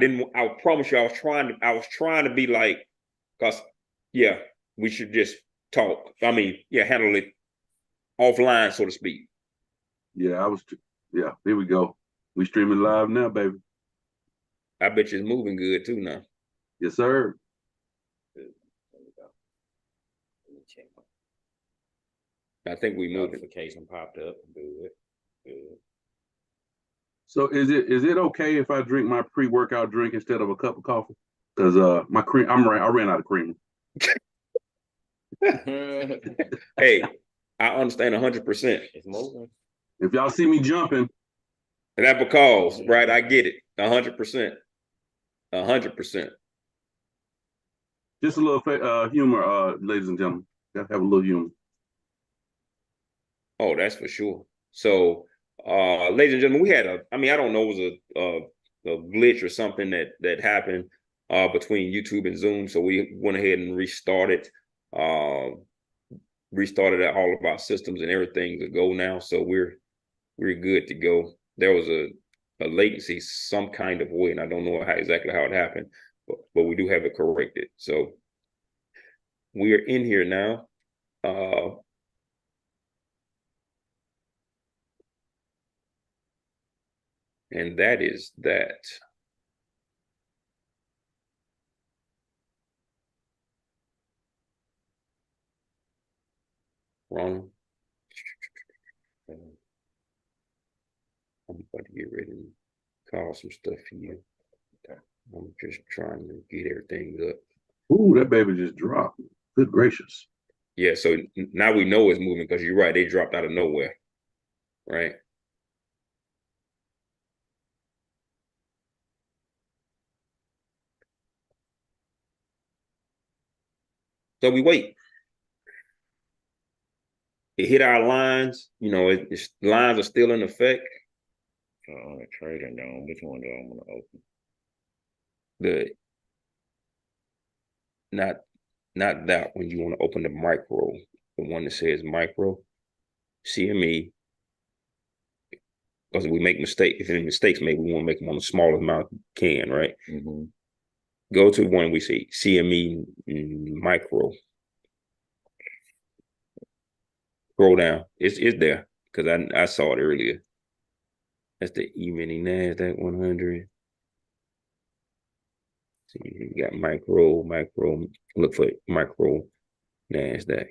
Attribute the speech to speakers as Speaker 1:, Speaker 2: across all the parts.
Speaker 1: didn't. I promise you, I was trying to be like, cause yeah, we should just talk. I mean, yeah, handle it offline, so to speak.
Speaker 2: Yeah, yeah, here we go. We streaming live now, baby.
Speaker 1: I bet you it's moving good too now.
Speaker 2: Yes, sir.
Speaker 1: I think we moved.
Speaker 3: Notification popped up. Good. Good.
Speaker 2: So is it okay if I drink my pre-workout drink instead of a cup of coffee? Because my cream, I ran out of cream.
Speaker 1: Hey, I understand 100%.
Speaker 3: It's moving.
Speaker 2: If y'all see me jumping,
Speaker 1: and that because right, I get it 100%, 100%.
Speaker 2: Just a little humor, ladies and gentlemen. Gotta have a little humor.
Speaker 1: Oh, that's for sure. So, ladies and gentlemen, we had I mean, I don't know, it was a glitch or something that happened between YouTube and Zoom. So we went ahead and restarted all of our systems and everything to go now. So we're good to go. There was a latency some kind of way, and I don't know exactly how it happened, but we do have it corrected. So we are in here now. And that is that. Wrong. I'm about to get ready and call some stuff for you. I'm just trying to get everything up.
Speaker 2: Ooh, that baby just dropped. Good gracious.
Speaker 1: Yeah, so now we know it's moving because you're right. They dropped out of nowhere, right? So we wait. It hit our lines. You know, lines are still in effect.
Speaker 3: On a trading dome, which one do I want to open?
Speaker 1: Not that one. You want to open the micro, the one that says micro, CME. Because we make mistakes. If any mistakes made, we want to make them on the smallest amount we can, right?
Speaker 3: Mm-hmm.
Speaker 1: Go to one we see CME micro. Scroll down. It's there because I saw it earlier. That's the E-mini NASDAQ 100. See, you got micro. Look for micro NASDAQ.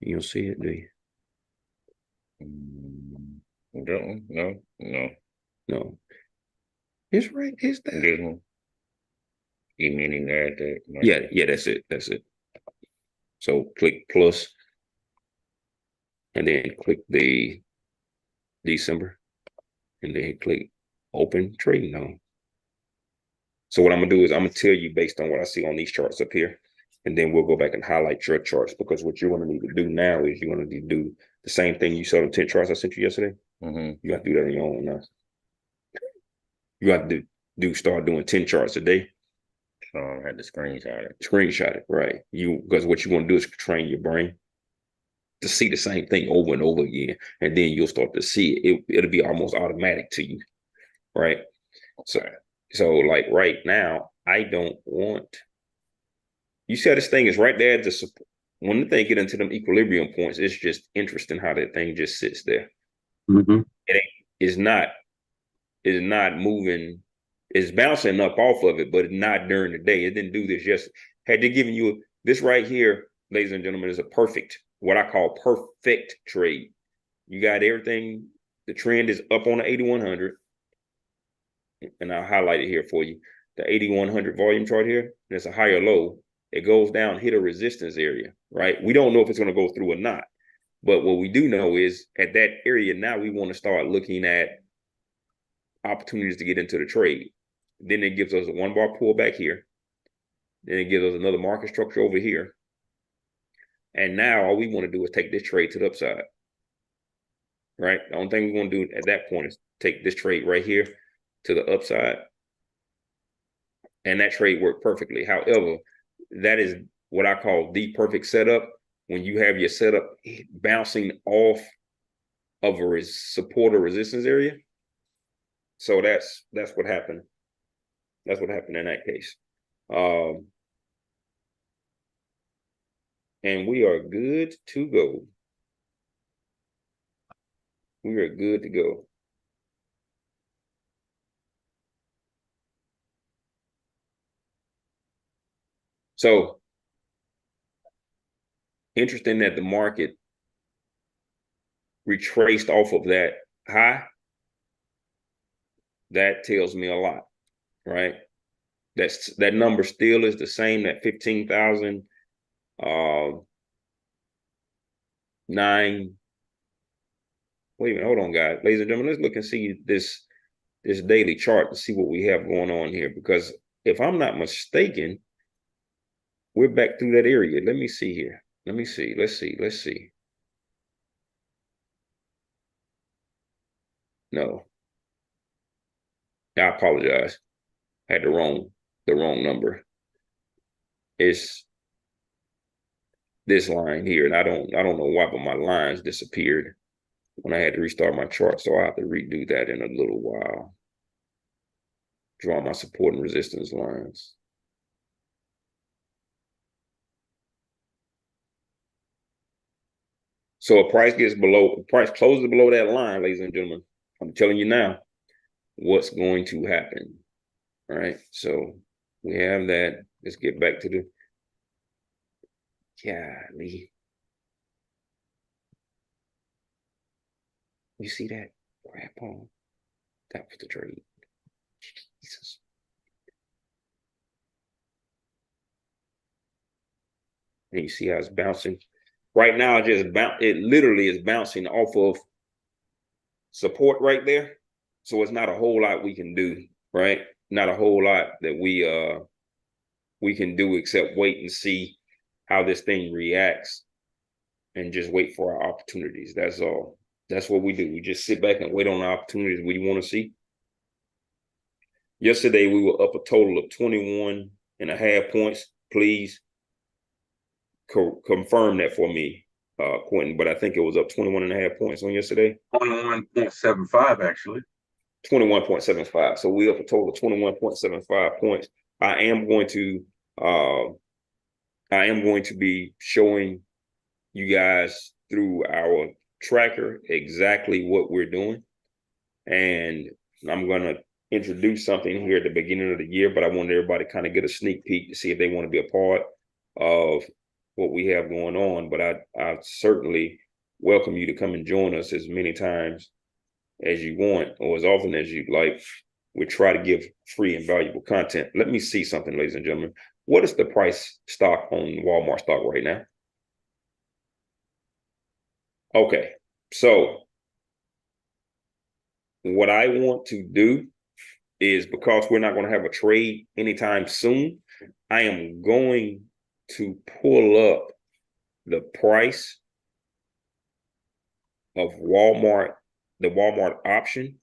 Speaker 1: You don't see it, do you? No. It's right. It's there.
Speaker 3: This one. E-mini NASDAQ.
Speaker 1: Yeah, that's it. So click plus, and then click the December, and then click open trading zone. So what I'm gonna do is I'm gonna tell you based on what I see on these charts up here, and then we'll go back and highlight your charts, because what you're gonna need to do now is you're gonna need to do the same thing you saw the 10 charts I sent you yesterday.
Speaker 3: Mm-hmm.
Speaker 1: You have to do that on your own now. You have to start doing 10 charts a day.
Speaker 3: So I had to screenshot it.
Speaker 1: Screenshot it, right? Because what you want to do is train your brain to see the same thing over and over again, and then you'll start to see it. It'll be almost automatic to you, right? So like right now, I don't want. You said this thing is right there at the support. When the thing get into them equilibrium points, it's just interesting how that thing just sits there.
Speaker 2: Mm-hmm.
Speaker 1: It's not moving. It's bouncing up off of it, but not during the day. It didn't do this yesterday. Had they given you this right here, ladies and gentlemen, is a perfect, what I call perfect trade. You got everything. The trend is up on the 8100, and I'll highlight it here for you. The 8100 volume chart here, there's a higher low. It goes down, hit a resistance area, right? We don't know if it's going to go through or not, but what we do know is at that area now, we want to start looking at opportunities to get into the trade. Then it gives us a 1 bar pullback here. Then it gives us another market structure over here. And now all we want to do is take this trade to the upside, right? The only thing we want to do at that point is take this trade right here to the upside. And that trade worked perfectly. However, that is what I call the perfect setup. When you have your setup bouncing off of a support or resistance area. So that's what happened That's what happened in that case. And we are good to go. We are good to go. So interesting that the market retraced off of that high. That tells me a lot, right? That number still is the same, that 15,000 9. Wait a minute, hold on, guys. Ladies and gentlemen, let's look and see this daily chart and see what we have going on here. Because if I'm not mistaken, we're back through that area. Let me see here. Let me see. Let's see. No. I apologize. I had the wrong number. It's this line here, and I don't know why, but my lines disappeared when I had to restart my chart, so I'll have to redo that in a little while. Draw my support and resistance lines. So a price closes below that line, ladies and gentlemen. I'm telling you now what's going to happen. All right. So we have that. Let's get back to the golly. You see that crap on? That was the trade. Jesus. And you see how it's bouncing. Right now, it literally is bouncing off of support right there. So it's not a whole lot we can do, right? Not a whole lot that we can do except wait and see how this thing reacts and just wait for our opportunities. That's all. That's what we do. We just sit back and wait on the opportunities we want to see. Yesterday, we were up a total of 21.5 points. Please confirm that for me, Quentin, but I think it was up 21.5 points on yesterday.
Speaker 2: 21.75, actually.
Speaker 1: 21.75. So we up a total of 21.75 points. I am going to be showing you guys through our tracker exactly what we're doing. And I'm going to introduce something here at the beginning of the year, but I want everybody to kind of get a sneak peek to see if they want to be a part of what we have going on. But I certainly welcome you to come and join us as many times as you want or as often as you'd like. We try to give free and valuable content. Let me see something, ladies and gentlemen. What is the price stock on Walmart stock right now? Okay, so what I want to do is, because we're not going to have a trade anytime soon, I am going to pull up the price of Walmart, the Walmart option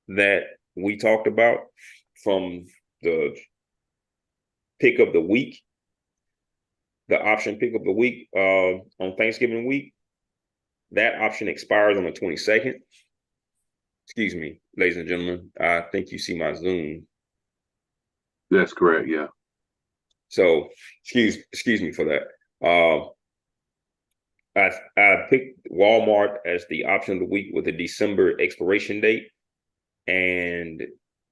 Speaker 1: that we talked about from the pick of the week, the option pick of the week on Thanksgiving week. That option expires on the 22nd. Excuse me, ladies and gentlemen. I think you see my Zoom.
Speaker 2: That's correct, yeah.
Speaker 1: So excuse me for that. I picked Walmart as the option of the week with a December expiration date. And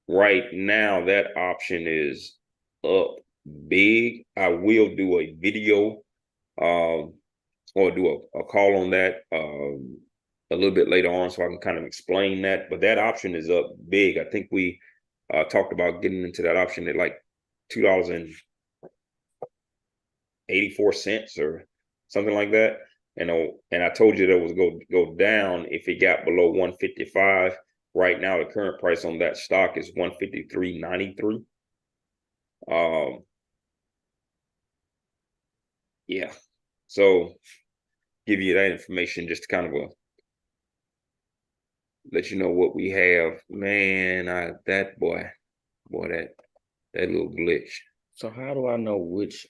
Speaker 1: right now that option is up big. I will do a video or do a call on that a little bit later on so I can kind of explain that. But that option is up big. I think we talked about getting into that option at like $2.84 or something like that. And I told you that it was go down if it got below 155. Right now, the current price on that stock is 153.93. Yeah. So give you that information just to kind of let you know what we have. Man, that little glitch.
Speaker 3: So how do I know which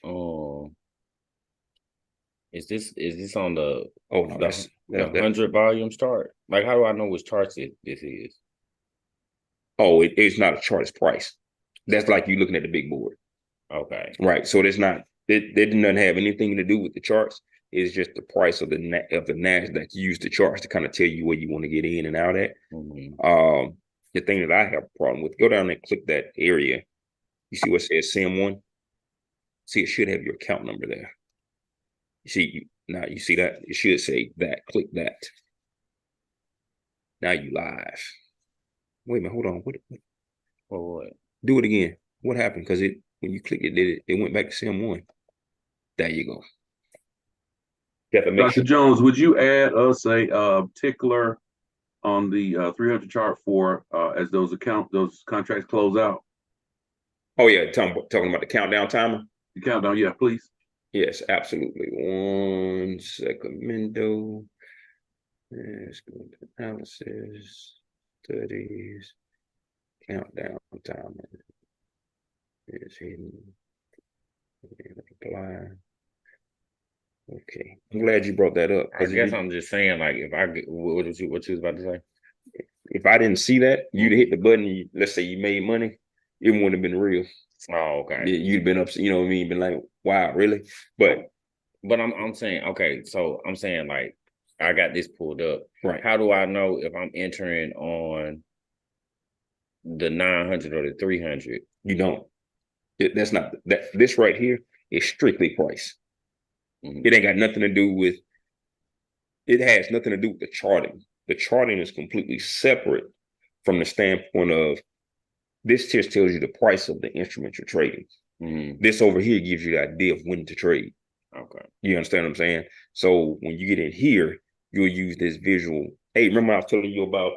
Speaker 3: is this on the
Speaker 1: the
Speaker 3: 100 volume chart? Like, how do I know which charts this is?
Speaker 1: Oh, it's not a chart, it's price. That's like you looking at the big board.
Speaker 3: Okay.
Speaker 1: Right. So it's not, it doesn't have anything to do with the charts. It's just the price of the NASDAQ. You use the charts to kind of tell you where you want to get in and out at. The thing that I have a problem with, go down and click that area. You see what says SIM1? See, it should have your account number there. You see, now you see that? It should say that. Click that. Now you live. Wait a minute, hold on.
Speaker 3: What?
Speaker 1: Do it again. What happened? Because when you click it, it went back to SIM1. There you go.
Speaker 2: Dr. Jones, would you add us a tickler on the 300 chart for as those contracts close out?
Speaker 1: Oh yeah, talking about the countdown timer.
Speaker 2: The countdown, yeah, please.
Speaker 1: Yes, absolutely. 1 second. Let's go to analysis, studies, countdown timer. It's hidden. Apply. Okay, I'm glad you brought that up.
Speaker 3: I guess I'm just saying, like, if I get what you was about to say?
Speaker 1: If I didn't see that, you'd hit the button. Let's say you made money, it wouldn't have been real.
Speaker 3: Oh, okay.
Speaker 1: You'd been upset. You know what I mean? Been like, wow, really? But
Speaker 3: I'm saying, okay. So I'm saying, like, I got this pulled up.
Speaker 1: Right.
Speaker 3: How do I know if I'm entering on the 900 or the 300?
Speaker 1: You don't. That's not that. This right here is strictly price. It ain't got nothing to do with. It has nothing to do with the charting. The charting is completely separate from the standpoint of this just tells you the price of the instrument you're trading. This over here gives you the idea of when to trade.
Speaker 3: Okay.
Speaker 1: You understand what I'm saying? So when you get in here, you'll use this visual. Hey, remember I was telling you about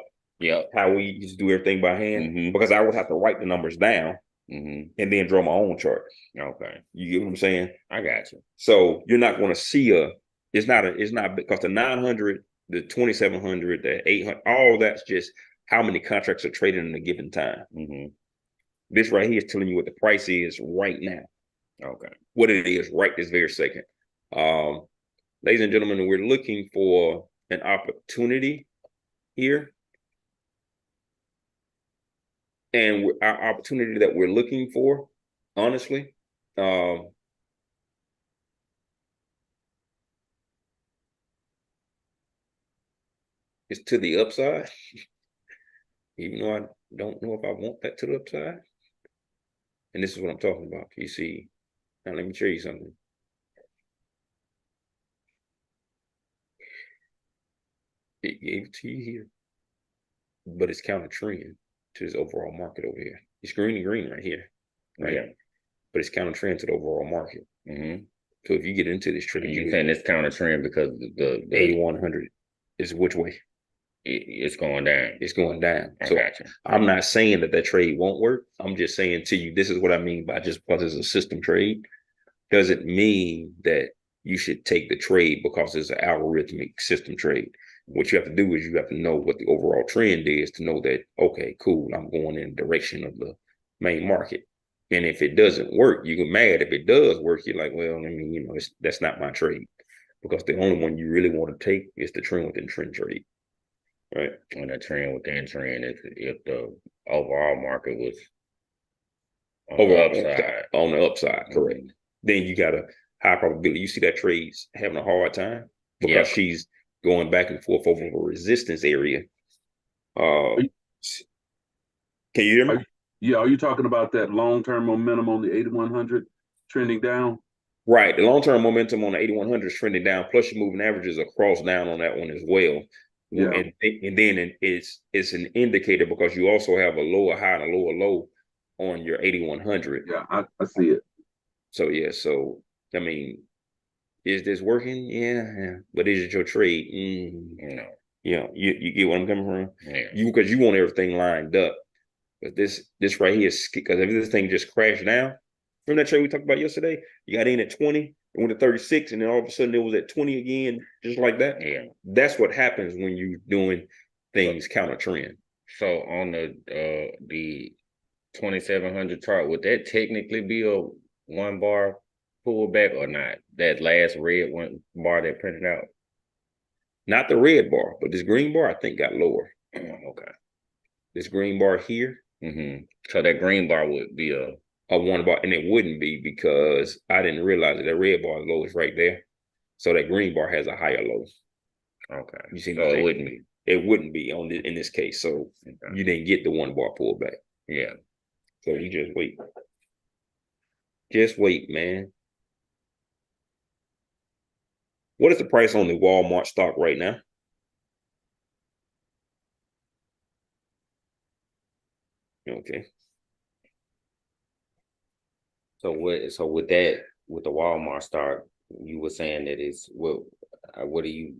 Speaker 1: how we used to do everything by hand? Because I would have to write the numbers down and then draw my own chart.
Speaker 3: Okay.
Speaker 1: You get what I'm saying?
Speaker 3: I got you.
Speaker 1: So you're not going to see it's not because the 900, the 2700, the 800, all that's just how many contracts are traded in a given time. This right here is telling you what the price is right now.
Speaker 3: Okay.
Speaker 1: What it is right this very second. Ladies and gentlemen, we're looking for an opportunity here. And our opportunity that we're looking for, honestly, is to the upside. Even though I don't know if I want that to the upside. And this is what I'm talking about. You see, now let me show you something. It gave it to you here, but it's counter trend to this overall market over here. It's green and green right here, right?
Speaker 3: Yeah.
Speaker 1: But it's counter trend to the overall market. So if you get into this trade,
Speaker 3: you're saying it's counter trend because the
Speaker 1: 8100 is which way?
Speaker 3: It's going down.
Speaker 1: It's going down.
Speaker 3: I
Speaker 1: So
Speaker 3: got you.
Speaker 1: I'm not saying that trade won't work. I'm just saying to you, this is what I mean by just because it's a system trade doesn't mean that you should take the trade because it's an algorithmic system trade. What you have to do is you have to know what the overall trend is to know that, okay, cool, I'm going in the direction of the main market. And if it doesn't work, you get mad. If it does work, you're like, well, I mean, that's not my trade. Because the only one you really want to take is the trend within trend trade. Right.
Speaker 3: And the trend within trend is if the overall market was on
Speaker 1: the upside, correct. Then you got a high probability. You see that trade's having a hard time because she's going back and forth over a resistance area. Can you hear me?
Speaker 2: Are you talking about that long-term momentum on the 8100 trending down?
Speaker 1: Right. The long-term momentum on the 8100 is trending down, plus your moving averages are crossed down on that one as well.
Speaker 2: Yeah.
Speaker 1: And then it's an indicator because you also have a lower high and a lower low on your 8100.
Speaker 2: Yeah, I see it.
Speaker 1: So yeah, so I mean, is this working? Yeah. But is it your trade?
Speaker 3: No.
Speaker 1: Yeah, you get what I'm coming from?
Speaker 3: Yeah.
Speaker 1: Because you want everything lined up. But this right here is because if this thing just crashed down, remember that trade we talked about yesterday? You got in at 20, it went to 36, and then all of a sudden it was at 20 again, just like that.
Speaker 3: Yeah.
Speaker 1: That's what happens when you're doing things counter trend.
Speaker 3: So on the 2700 chart, would that technically be a 1 bar pullback or not? That last red 1 bar that printed out?
Speaker 1: Not the red bar, but this green bar I think got lower.
Speaker 3: Okay.
Speaker 1: This green bar here
Speaker 3: So that green bar would be
Speaker 1: a one bar, and it wouldn't be because I didn't realize that red bar low is right there. So that green bar has a higher low.
Speaker 3: okay.
Speaker 1: You see,
Speaker 3: So it wouldn't be.
Speaker 1: It wouldn't be in this case. So you didn't get the one bar pullback.
Speaker 3: Yeah.
Speaker 1: So you just wait. Just wait, man. What is the price on the Walmart stock right now? Okay.
Speaker 3: So with that, with the Walmart start, you were saying that it's what do you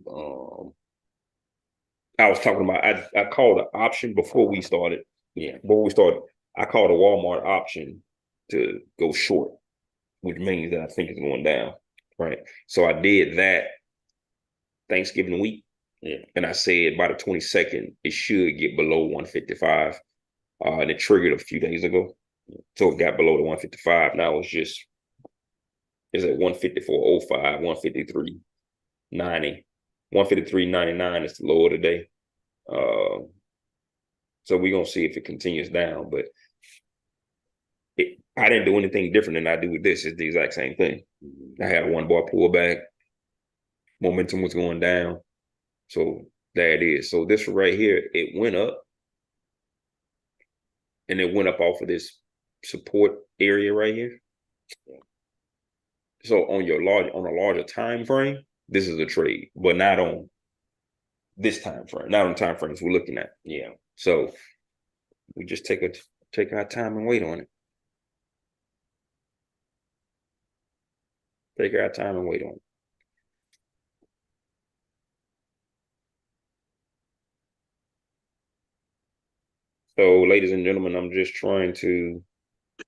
Speaker 1: I was talking about, I called an option before we started.
Speaker 3: yeah.
Speaker 1: Before we started, I called a Walmart option to go short, which means that I think it's going down. Right. So I did that Thanksgiving week.
Speaker 3: Yeah.
Speaker 1: And I said by the 22nd, it should get below 155. And it triggered a few days ago. So it got below the 155. Now it's at 154.05, 153.90. 153.99 is the low of the day. So we're going to see if it continues down. But I didn't do anything different than I do with this. It's the exact same thing. I had a one bar pullback. Momentum was going down. So there it is. So this right here, it went up. And it went up off of this support area right here. So on a larger time frame, this is a trade, but not on this time frame, not on time frames we're looking at.
Speaker 3: Yeah.
Speaker 1: So we just take our time and wait on it. Take our time and wait on it. So, ladies and gentlemen, I'm just trying to.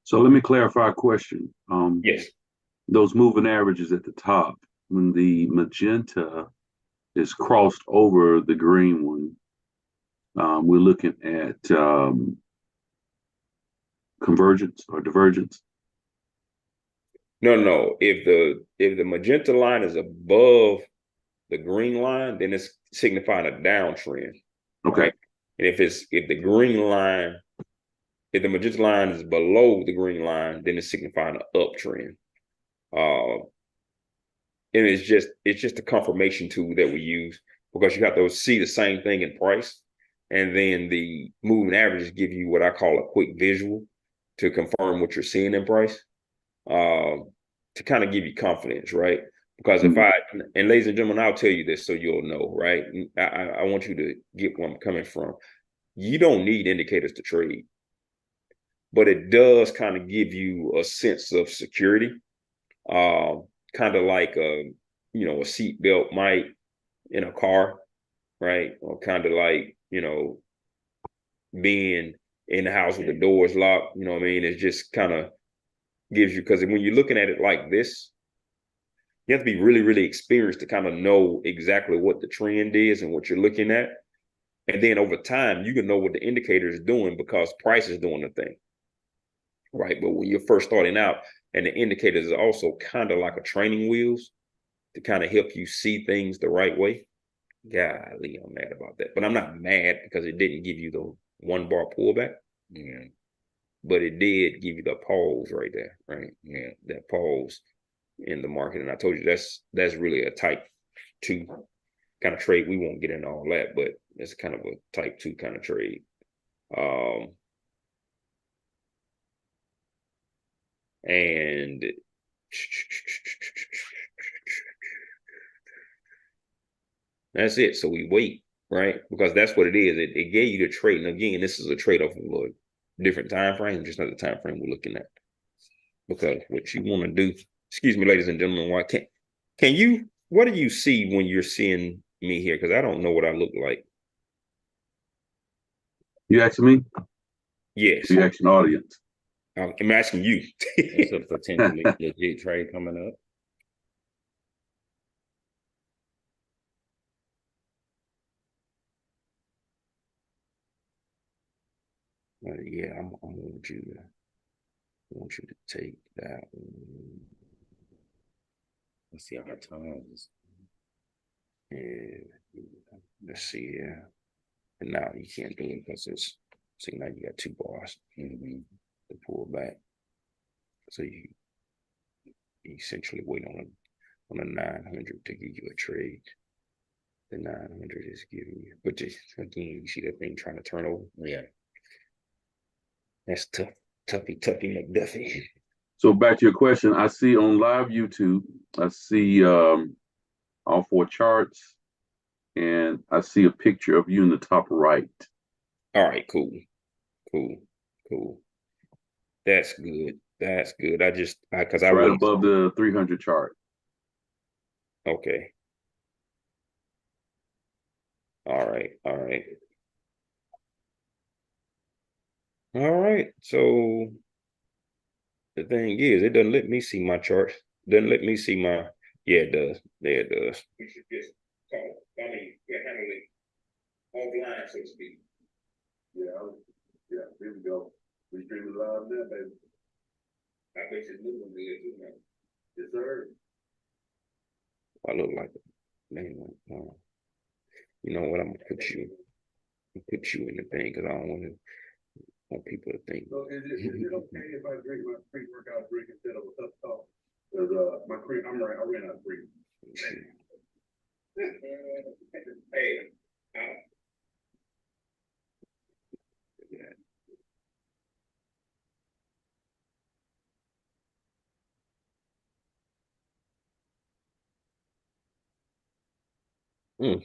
Speaker 2: So let me clarify a question.
Speaker 1: Yes.
Speaker 2: Those moving averages at the top, when the magenta is crossed over the green one, we're looking at convergence or divergence.
Speaker 1: No. If the magenta line is above the green line, then it's signifying a downtrend.
Speaker 2: Okay.
Speaker 1: Right? And if the magenta line is below the green line, then it's signifying an uptrend. And it's just a confirmation tool that we use because you have to see the same thing in price. And then the moving averages give you what I call a quick visual to confirm what you're seeing in price, to kind of give you confidence, right? Because and ladies and gentlemen, I'll tell you this so you'll know, right? I want you to get where I'm coming from. You don't need indicators to trade, but it does kind of give you a sense of security, kind of like a seatbelt might in a car, right? Or kind of like being in the house with the doors locked. You know what I mean? It just kind of gives you, because when you're looking at it like this, you have to be really, really experienced to kind of know exactly what the trend is and what you're looking at. And then over time, you can know what the indicator is doing because price is doing the thing, right? But when you're first starting out, and the indicators are also kind of like a training wheels to kind of help you see things the right way. Golly, I'm mad about that. But I'm not mad because it didn't give you the one bar pullback.
Speaker 3: Yeah.
Speaker 1: But it did give you the pause right there, right?
Speaker 3: Yeah.
Speaker 1: That pause in the market. And I told you that's really a type 2 kind of trade. We won't get into all that, but it's kind of a type 2 kind of trade. And that's it. So we wait, right? Because that's what it is. It gave you the trade. And again, this is a trade-off of a different time frame, just not the time frame we're looking at. Because what you want to do, excuse me, ladies and gentlemen, what do you see when you're seeing me here? Because I don't know what I look like.
Speaker 2: You asking me?
Speaker 1: Yes.
Speaker 2: You asking the audience?
Speaker 1: I'm asking you.
Speaker 3: It's a potentially legit trade coming up.
Speaker 1: Yeah, I want you to take that.
Speaker 3: Let's see our times.
Speaker 1: Yeah, let's see. Yeah, and now you can't do it because it's See, now you got 2 bars to pull back. So you essentially wait on a 900 to give you a trade. The 900 is giving you, but just again, you see that thing trying to turn over.
Speaker 3: Yeah.
Speaker 1: That's tough, Tuffy McDuffie.
Speaker 2: So back to your question, I see on live YouTube, I see all 4 charts, and I see a picture of you in the top right.
Speaker 1: All right, cool. That's good. I just because I
Speaker 2: right
Speaker 1: wouldn't.
Speaker 2: Above the 300 chart.
Speaker 1: Okay. All right. So the thing is, it doesn't let me see my charts. Doesn't let me see my. Yeah, it does. There it does. We should just call. I mean, we're handling offline, so to speak.
Speaker 2: Yeah. Here we go. We streaming live now, baby.
Speaker 1: I bet you new one there too, man.
Speaker 2: Yes, sir.
Speaker 1: I look like it. Man, you know what? I'm gonna put you in the thing because I don't want people to think.
Speaker 2: So is it okay if I drink my pre-workout drink instead of a cup of coffee? Because my cream, I ran out of cream.
Speaker 1: Hey, Can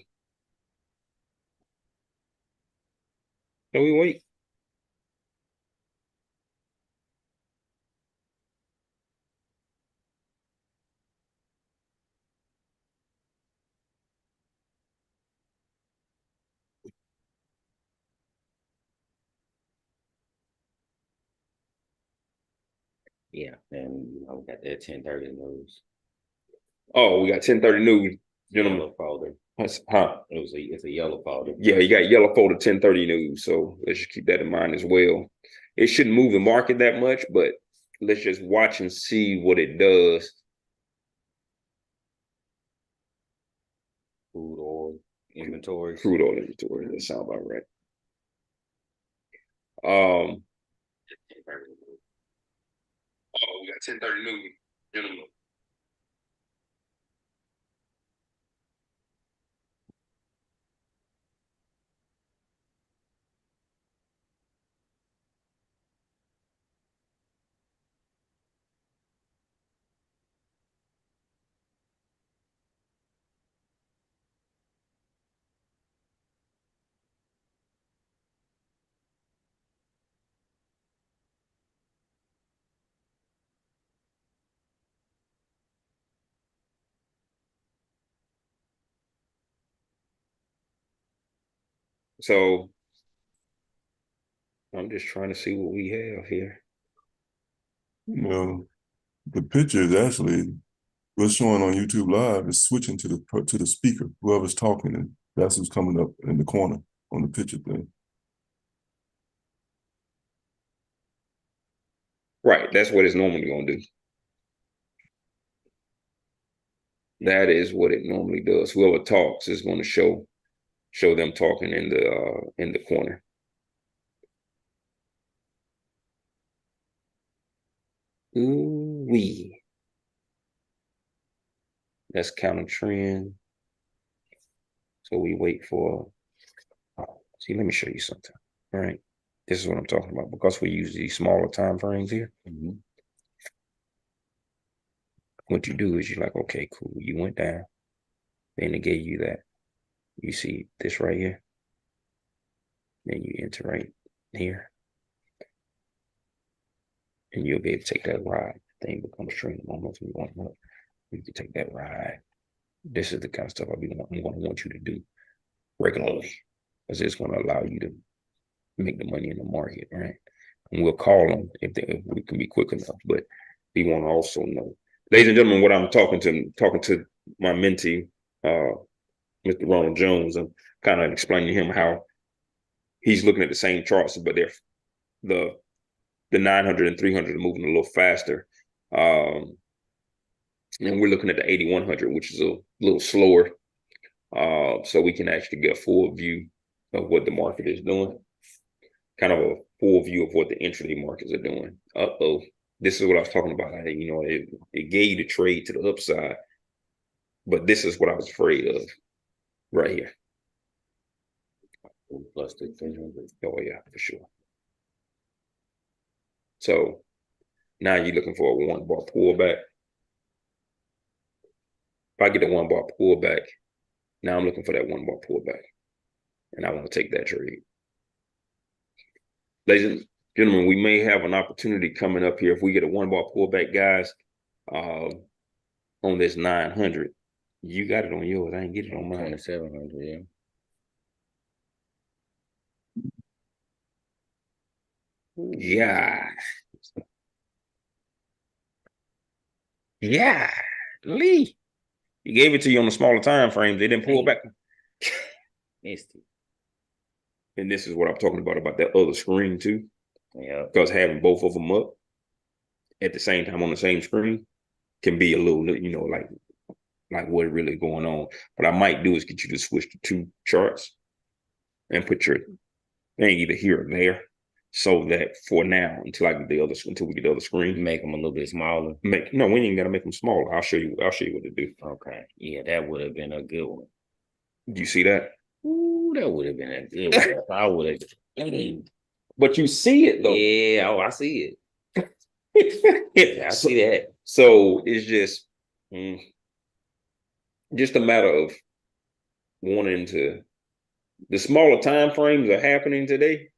Speaker 1: we wait?
Speaker 3: Yeah, and we got that 10:30 news.
Speaker 1: Oh, we got 10:30 news, gentlemen.
Speaker 3: Yellow folder.
Speaker 1: Huh?
Speaker 3: It's a yellow folder.
Speaker 1: Yeah, you got yellow folder 10:30 news. So let's just keep that in mind as well. It shouldn't move the market that much, but let's just watch and see what it does.
Speaker 3: Crude oil inventories.
Speaker 1: That sounds about right. We got 10:30 news, gentlemen. So I'm just trying to see what we have here.
Speaker 4: The picture is actually what's showing on YouTube Live is switching to the speaker, whoever's talking, and that's who's coming up in the corner on the picture thing.
Speaker 1: Right, that's what it's normally going to do. That is what it normally does. Whoever talks is going to show them talking in the corner. Ooh wee. That's counter trend. So we wait for. See, let me show you something. All right, this is what I'm talking about because we use these smaller time frames here. What you do is you're like, okay, cool. You went down, then it gave you that. You see this right here. Then you enter right here, and you'll be able to take that ride. The thing becomes trend moment. We want you to take that ride. This is the kind of stuff I'm going to want you to do regularly, because it's going to allow you to make the money in the market, right? And we'll call them if we can be quick enough. But we want to also know, ladies and gentlemen, what I'm talking to my mentee, Mr. Ronald Jones. I'm kind of explaining to him how he's looking at the same charts, but they're the 900 and 300 are moving a little faster. And we're looking at the 8100, which is a little slower. So we can actually get a full view of what the market is doing. kind of a full view of what the intraday markets are doing. This is what I was talking about. You know, it gave you the trade to the upside, but this is what I was afraid of right here.
Speaker 3: Plus the 300.
Speaker 1: Oh yeah, for sure. So now you're looking for a 1 bar pullback. If I get a 1 bar pullback, now I'm looking for that 1 bar pullback, and I want to take that trade. Ladies and gentlemen, we may have an opportunity coming up here if we get a 1 bar pullback, guys. On this 900, you got it on yours. I ain't get it on mine.
Speaker 3: 2,700, yeah.
Speaker 1: Yeah. Yeah. Lee. You gave it to you on the smaller time frames. They didn't pull back.
Speaker 3: Missed it.
Speaker 1: And this is what I'm talking about that other screen too.
Speaker 3: Yeah.
Speaker 1: Because having both of them up at the same time on the same screen can be a little, you know, like what really going on. What I might do is get you to switch to 2 charts and put your thing either here or there, so that for now, until we get the other screen,
Speaker 3: Make them a little bit smaller.
Speaker 1: No, we ain't gotta make them smaller. I'll show you what to do.
Speaker 3: Okay. Yeah, that would have been a good one.
Speaker 1: Do you see that?
Speaker 3: Ooh, that would have been a good one. I would have.
Speaker 1: But you see it though.
Speaker 3: Yeah, I see it. I see that.
Speaker 1: So it's just a matter of wanting to. The smaller time frames are happening today.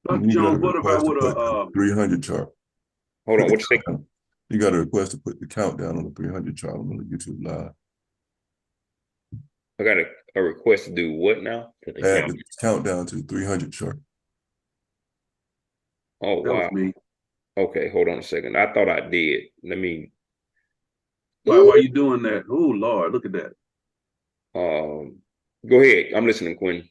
Speaker 2: Dr.
Speaker 4: You got
Speaker 2: Jones,
Speaker 4: a
Speaker 2: what about
Speaker 4: request to
Speaker 2: with
Speaker 4: put
Speaker 2: a
Speaker 4: the 300 chart.
Speaker 1: Hold on, what you think?
Speaker 4: You got a request to put the countdown on the 300 chart on the YouTube live.
Speaker 1: I got a request to do what now?
Speaker 4: Add the countdown to the 300 chart.
Speaker 1: Oh,
Speaker 2: that
Speaker 1: wow.
Speaker 2: was me.
Speaker 1: Okay, hold on a second. I thought I did. Let me.
Speaker 2: Why are you doing that? Oh Lord, look at that.
Speaker 1: Go ahead. I'm listening, Quinn.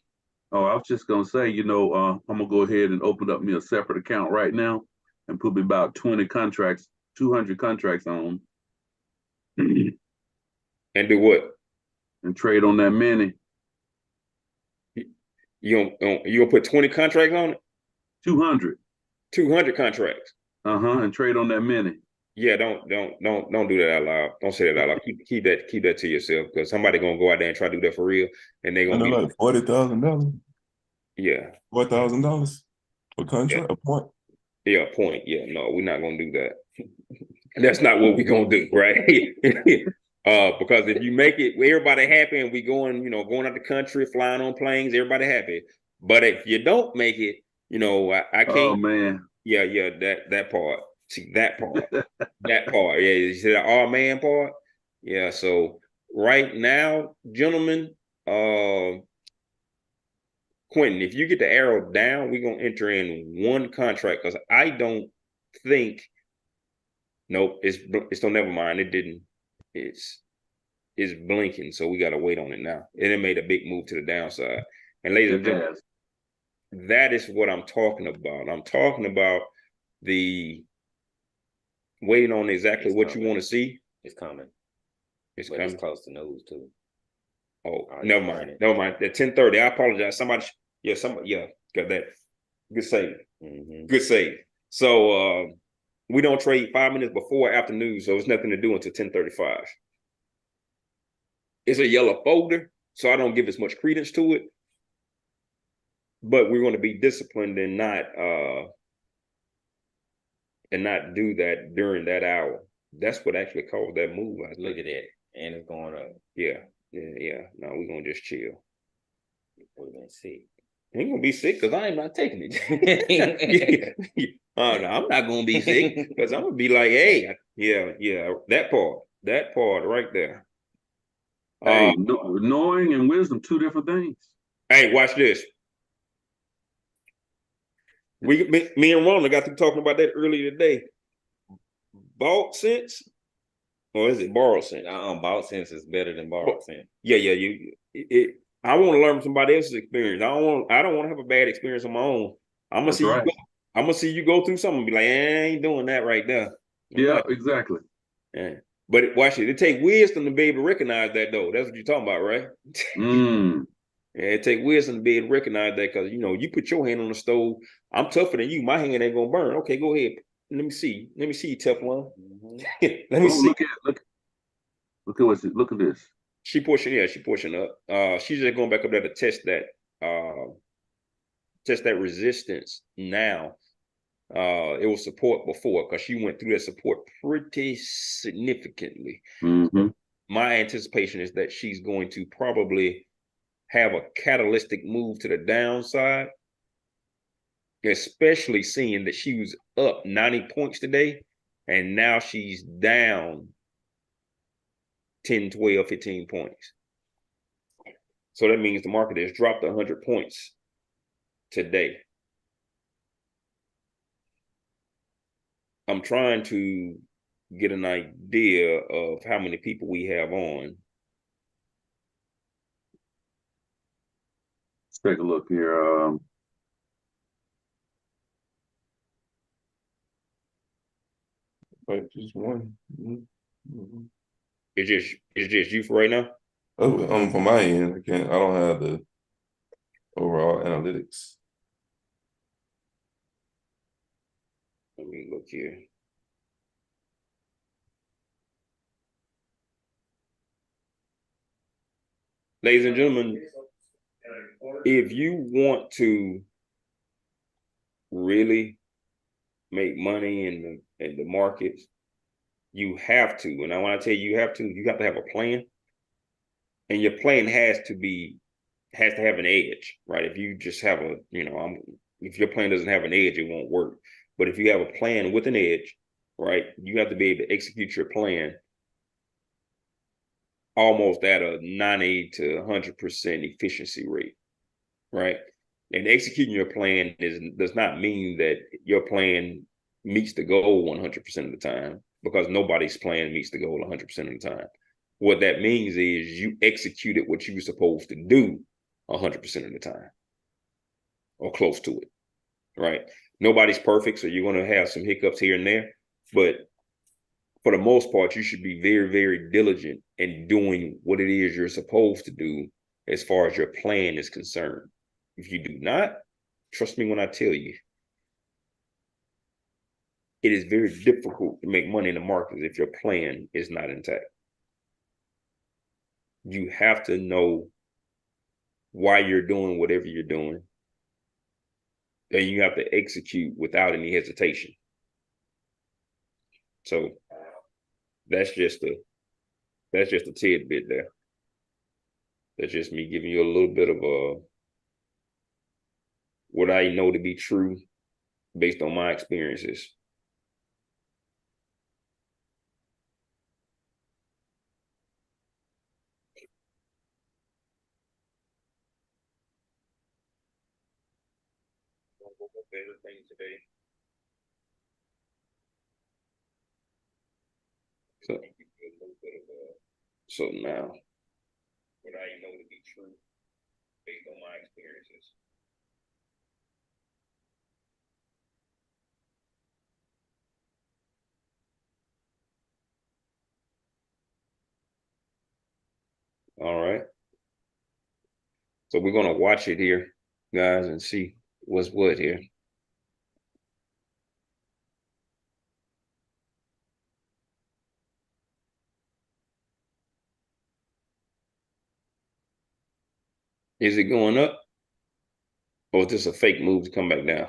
Speaker 2: Oh, I was just gonna say, you know, I'm gonna go ahead and open up me a separate account right now and put me about 200 contracts on
Speaker 1: And do what?
Speaker 2: and trade on that mini.
Speaker 1: You gonna put 20 contracts on it?
Speaker 2: 200.
Speaker 1: 200 contracts.
Speaker 2: And trade on that mini.
Speaker 1: Yeah, don't do that out loud. Don't say that out loud. Keep that to yourself, because somebody gonna go out there and try to do that for real, and they're gonna be
Speaker 4: like $40,000.
Speaker 1: Yeah.
Speaker 4: $4,000 a contract, a point.
Speaker 1: Yeah, a point. Yeah, no, we're not gonna do that. That's not what we're gonna do, right? Because if you make it, everybody happy, and we going out the country, flying on planes, everybody happy. But if you don't make it, I can't.
Speaker 2: Oh man.
Speaker 1: Yeah, that part. See that part. That part. Yeah, you see the oh man part. Yeah. So right now, gentlemen, Quentin, if you get the arrow down, we're gonna enter in 1 contract, because I don't think. Nope, it's no, never mind. It didn't. It's blinking, so we gotta wait on it now. It made a big move to the downside. And ladies and gentlemen, that is what I'm talking about. I'm talking about the waiting on exactly what you want to see.
Speaker 3: It's coming.
Speaker 1: It's
Speaker 3: but
Speaker 1: coming.
Speaker 3: It's close to news too.
Speaker 1: Oh, never mind. At 10:30. I apologize. Somebody got that. Good save.
Speaker 3: Mm-hmm.
Speaker 1: Good save. So we don't trade 5 minutes before or after news, so it's nothing to do until 10:35. It's a yellow folder, so I don't give as much credence to it. But we're going to be disciplined and not do that during that hour. That's what actually caused that move.
Speaker 3: Look at that. And it's going up.
Speaker 1: Yeah. No, we're going to just chill.
Speaker 3: We're going to see.
Speaker 1: I ain't going to be sick because I am not taking it. Oh, no, I'm not going to be sick because I'm going to be like, hey, yeah, that part right there.
Speaker 2: Hey, knowing and wisdom, 2 different things.
Speaker 1: Hey, watch this. Me and Ronald got to talking about that earlier today. Bought sense, or is it borrowed sense?
Speaker 3: Bought sense is better than borrowed sense.
Speaker 1: Yeah. I want to learn from somebody else's experience. I don't want to have a bad experience on my own. I'm gonna see you go through something and be like, I ain't doing that right there.
Speaker 2: Yeah, exactly.
Speaker 1: Yeah. But watch it. It take wisdom to be able to recognize that, though. That's what you're talking about, right?
Speaker 2: Mm.
Speaker 1: Yeah, it take wisdom to be able to recognize that because you put your hand on the stove. I'm tougher than you. My hand ain't gonna burn. Okay, go ahead. Let me see. Let me see, Teflon. Let me
Speaker 2: Oh,
Speaker 1: see.
Speaker 2: look at this.
Speaker 1: She pushing up. She's just going back up there to test that resistance now. It was support before because she went through that support pretty significantly.
Speaker 2: Mm-hmm.
Speaker 1: My anticipation is that she's going to probably have a catalytic move to the downside, especially seeing that she was up 90 points today and now she's down 10, 12, 15 points. So that means the market has dropped 100 points today. I'm trying to get an idea of how many people we have on.
Speaker 2: Let's take a look here.
Speaker 4: But just one. Mm-hmm.
Speaker 1: It's just you for right now.
Speaker 4: Oh, from my end, I don't have the overall analytics.
Speaker 1: Let me look here. Ladies and gentlemen, if you want to really make money in the markets, you have to. And I want to tell you have to have a plan. And your plan has to have an edge, right? If you just have if your plan doesn't have an edge, it won't work. But if you have a plan with an edge, right, you have to be able to execute your plan almost at a 90 to 100% efficiency rate, right? And executing your plan does not mean that your plan meets the goal 100% of the time, because nobody's plan meets the goal 100% of the time. What that means is you executed what you were supposed to do 100% of the time, or close to it, right? Nobody's perfect, so you're going to have some hiccups here and there, but for the most part, you should be very, very diligent in doing what it is you're supposed to do as far as your plan is concerned. If you do not, trust me when I tell you, it is very difficult to make money in the markets if your plan is not intact. You have to know why you're doing whatever you're doing, and you have to execute without any hesitation. So that's just a tidbit there. That's just me giving you a little bit of what I know to be true based on my experiences. So, so now, what I know to be true based on my experiences. All right. So we're gonna watch it here, guys, and see what's what here. Is it going up, or is this a fake move to come back down?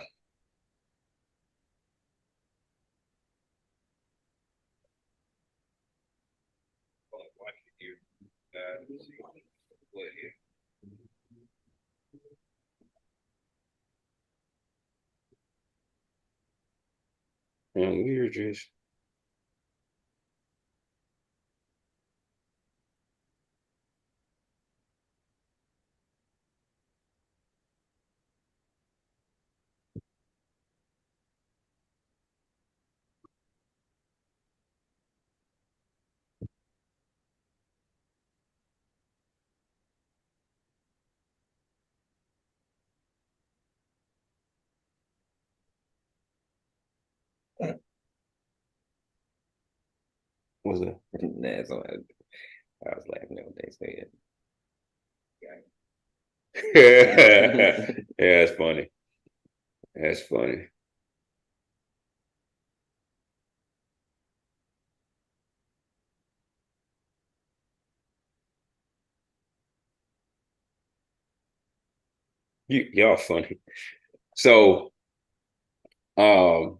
Speaker 1: Watch it here, guys, and see what's what here. And we're just Was it?
Speaker 3: That's what I was laughing at what they said.
Speaker 1: Yeah, that's funny. That's funny. Y'all funny. So, I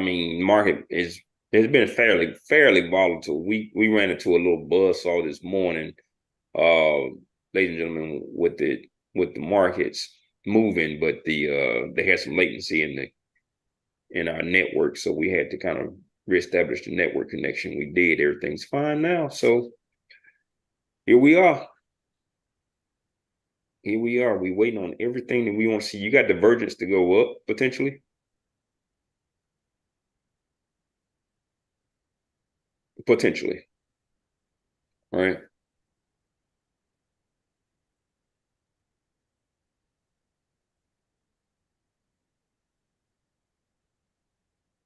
Speaker 1: mean, market is it's been fairly volatile. We ran into a little buzzsaw this morning, ladies and gentlemen, with the markets moving, but they had some latency in our network, so we had to kind of reestablish the network connection. We did. Everything's fine now. So here we are. Here we are. We waiting on everything that we want to see. You got divergence to go up potentially. Potentially. All right.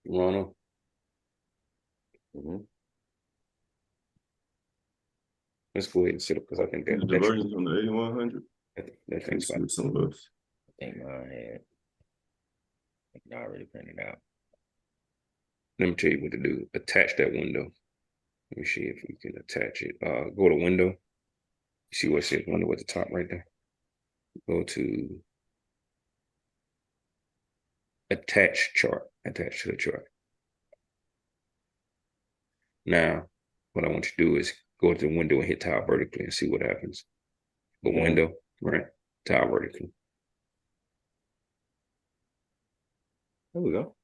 Speaker 1: Ronald.
Speaker 3: Mm-hmm.
Speaker 1: Let's go ahead and sit up because I think
Speaker 4: The divergence on the 8100.
Speaker 1: that thing's fine.
Speaker 4: Some of us.
Speaker 3: I think mine had it already printed out.
Speaker 1: Let me tell you what to do. Attach that window. Let me see if we can attach it. Go to window. You see what it says window at the top right there. Go to attach chart. Attach to the chart. Now, what I want you to do is go to the window and hit tile vertically and see what happens. The window, right? Tile vertically.
Speaker 3: There we go.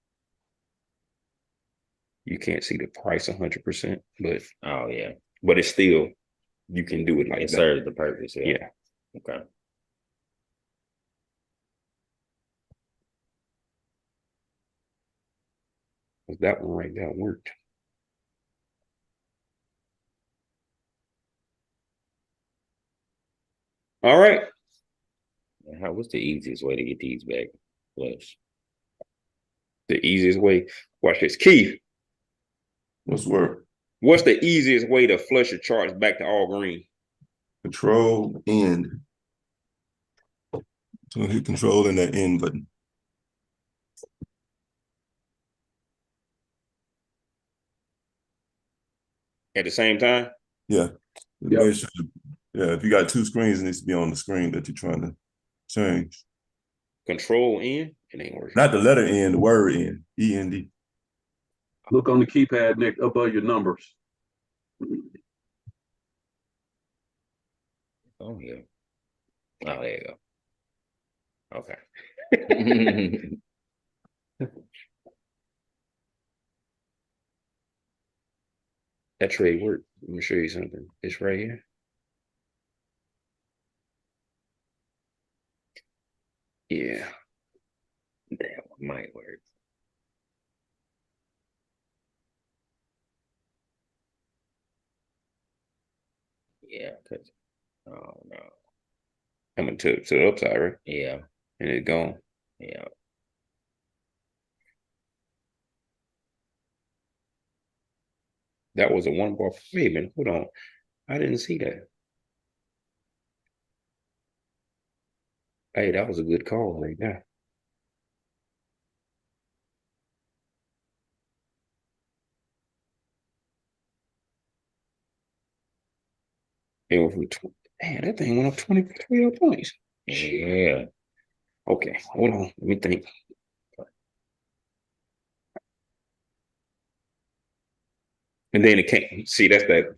Speaker 1: You can't see the price 100%, but
Speaker 3: Oh yeah,
Speaker 1: it's still you can do it like
Speaker 3: it
Speaker 1: that.
Speaker 3: serves the purpose. Yeah.
Speaker 1: Yeah.
Speaker 3: Okay.
Speaker 1: That one right there worked. All right.
Speaker 3: What's the easiest way to get these back flush?
Speaker 1: The easiest way. Watch this. Keith,
Speaker 4: What's word?
Speaker 1: what's the easiest way to flush your charts back to all green?
Speaker 4: Control end. So hit control and that end button.
Speaker 1: At the same time?
Speaker 4: Yeah.
Speaker 2: Yep.
Speaker 4: Yeah, if you got two screens, it needs to be on the screen that you're trying to change.
Speaker 1: Control in? It ain't working.
Speaker 4: Not the letter N, the word N. E-N-D.
Speaker 2: Look on the keypad, Nick, above your numbers.
Speaker 3: Oh yeah. Oh, there you go. Okay.
Speaker 1: That trade worked. Let me show you something. It's right here. Yeah.
Speaker 3: That one might work. Yeah, cause oh no.
Speaker 1: Coming to the upside, right?
Speaker 3: Yeah,
Speaker 1: And it's gone.
Speaker 3: yeah.
Speaker 1: That was a one bar. Wait a minute. Hold on. I didn't see that. Hey, that was a good call right there. It went from 20. Man, that thing went up 23 points.
Speaker 3: Yeah.
Speaker 1: Okay, hold on. Let me think. And then it can't see that's that.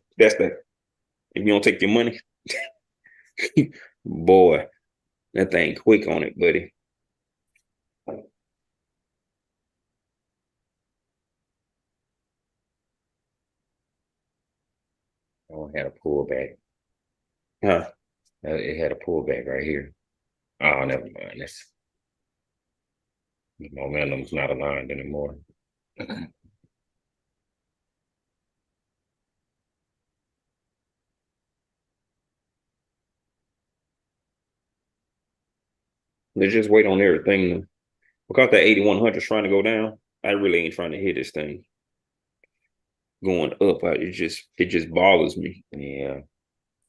Speaker 1: If you don't take your money, boy, that thing quick on it, buddy.
Speaker 3: Oh, it had a pullback.
Speaker 1: Huh.
Speaker 3: It had a pullback right here. Oh, never mind. This the momentum's not aligned anymore.
Speaker 1: Let's just wait on everything. Because that 8100 is trying to go down. I really ain't trying to hit this thing going up. It just bothers me.
Speaker 3: Yeah.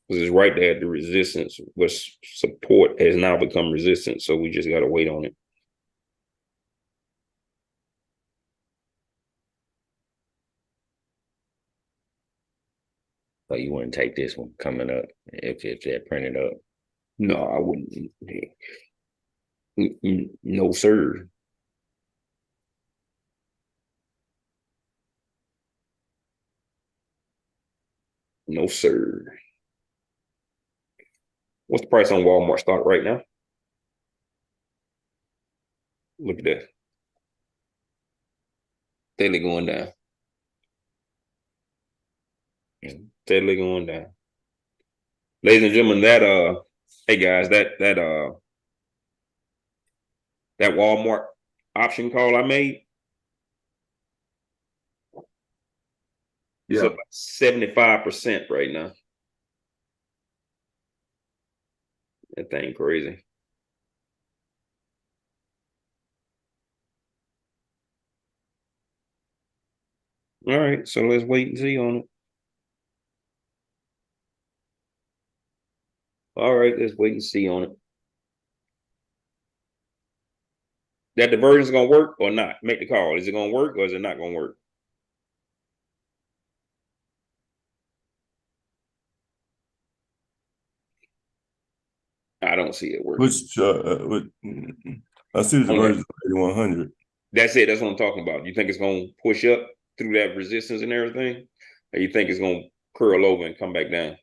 Speaker 1: Because it's right there at the resistance, which support has now become resistance. So we just got to wait on it.
Speaker 3: So you wouldn't take this one coming up if that printed up.
Speaker 1: No, I wouldn't. No, sir. No, sir. What's the price on Walmart stock right now? Look at that. Steadily going down. Steadily going down. Ladies and gentlemen, hey guys, that Walmart option call I made, it's
Speaker 2: Yeah.
Speaker 1: up 75% right now. That thing crazy. All right, so let's wait and see on it. All right, let's wait and see on it. That diversion's gonna work or not? Make the call. Is it gonna work or is it not gonna work? I don't see it working.
Speaker 4: Which I see the divergence of 8100.
Speaker 1: That's it. That's what I'm talking about. You think it's gonna push up through that resistance and everything, or you think it's gonna curl over and come back down?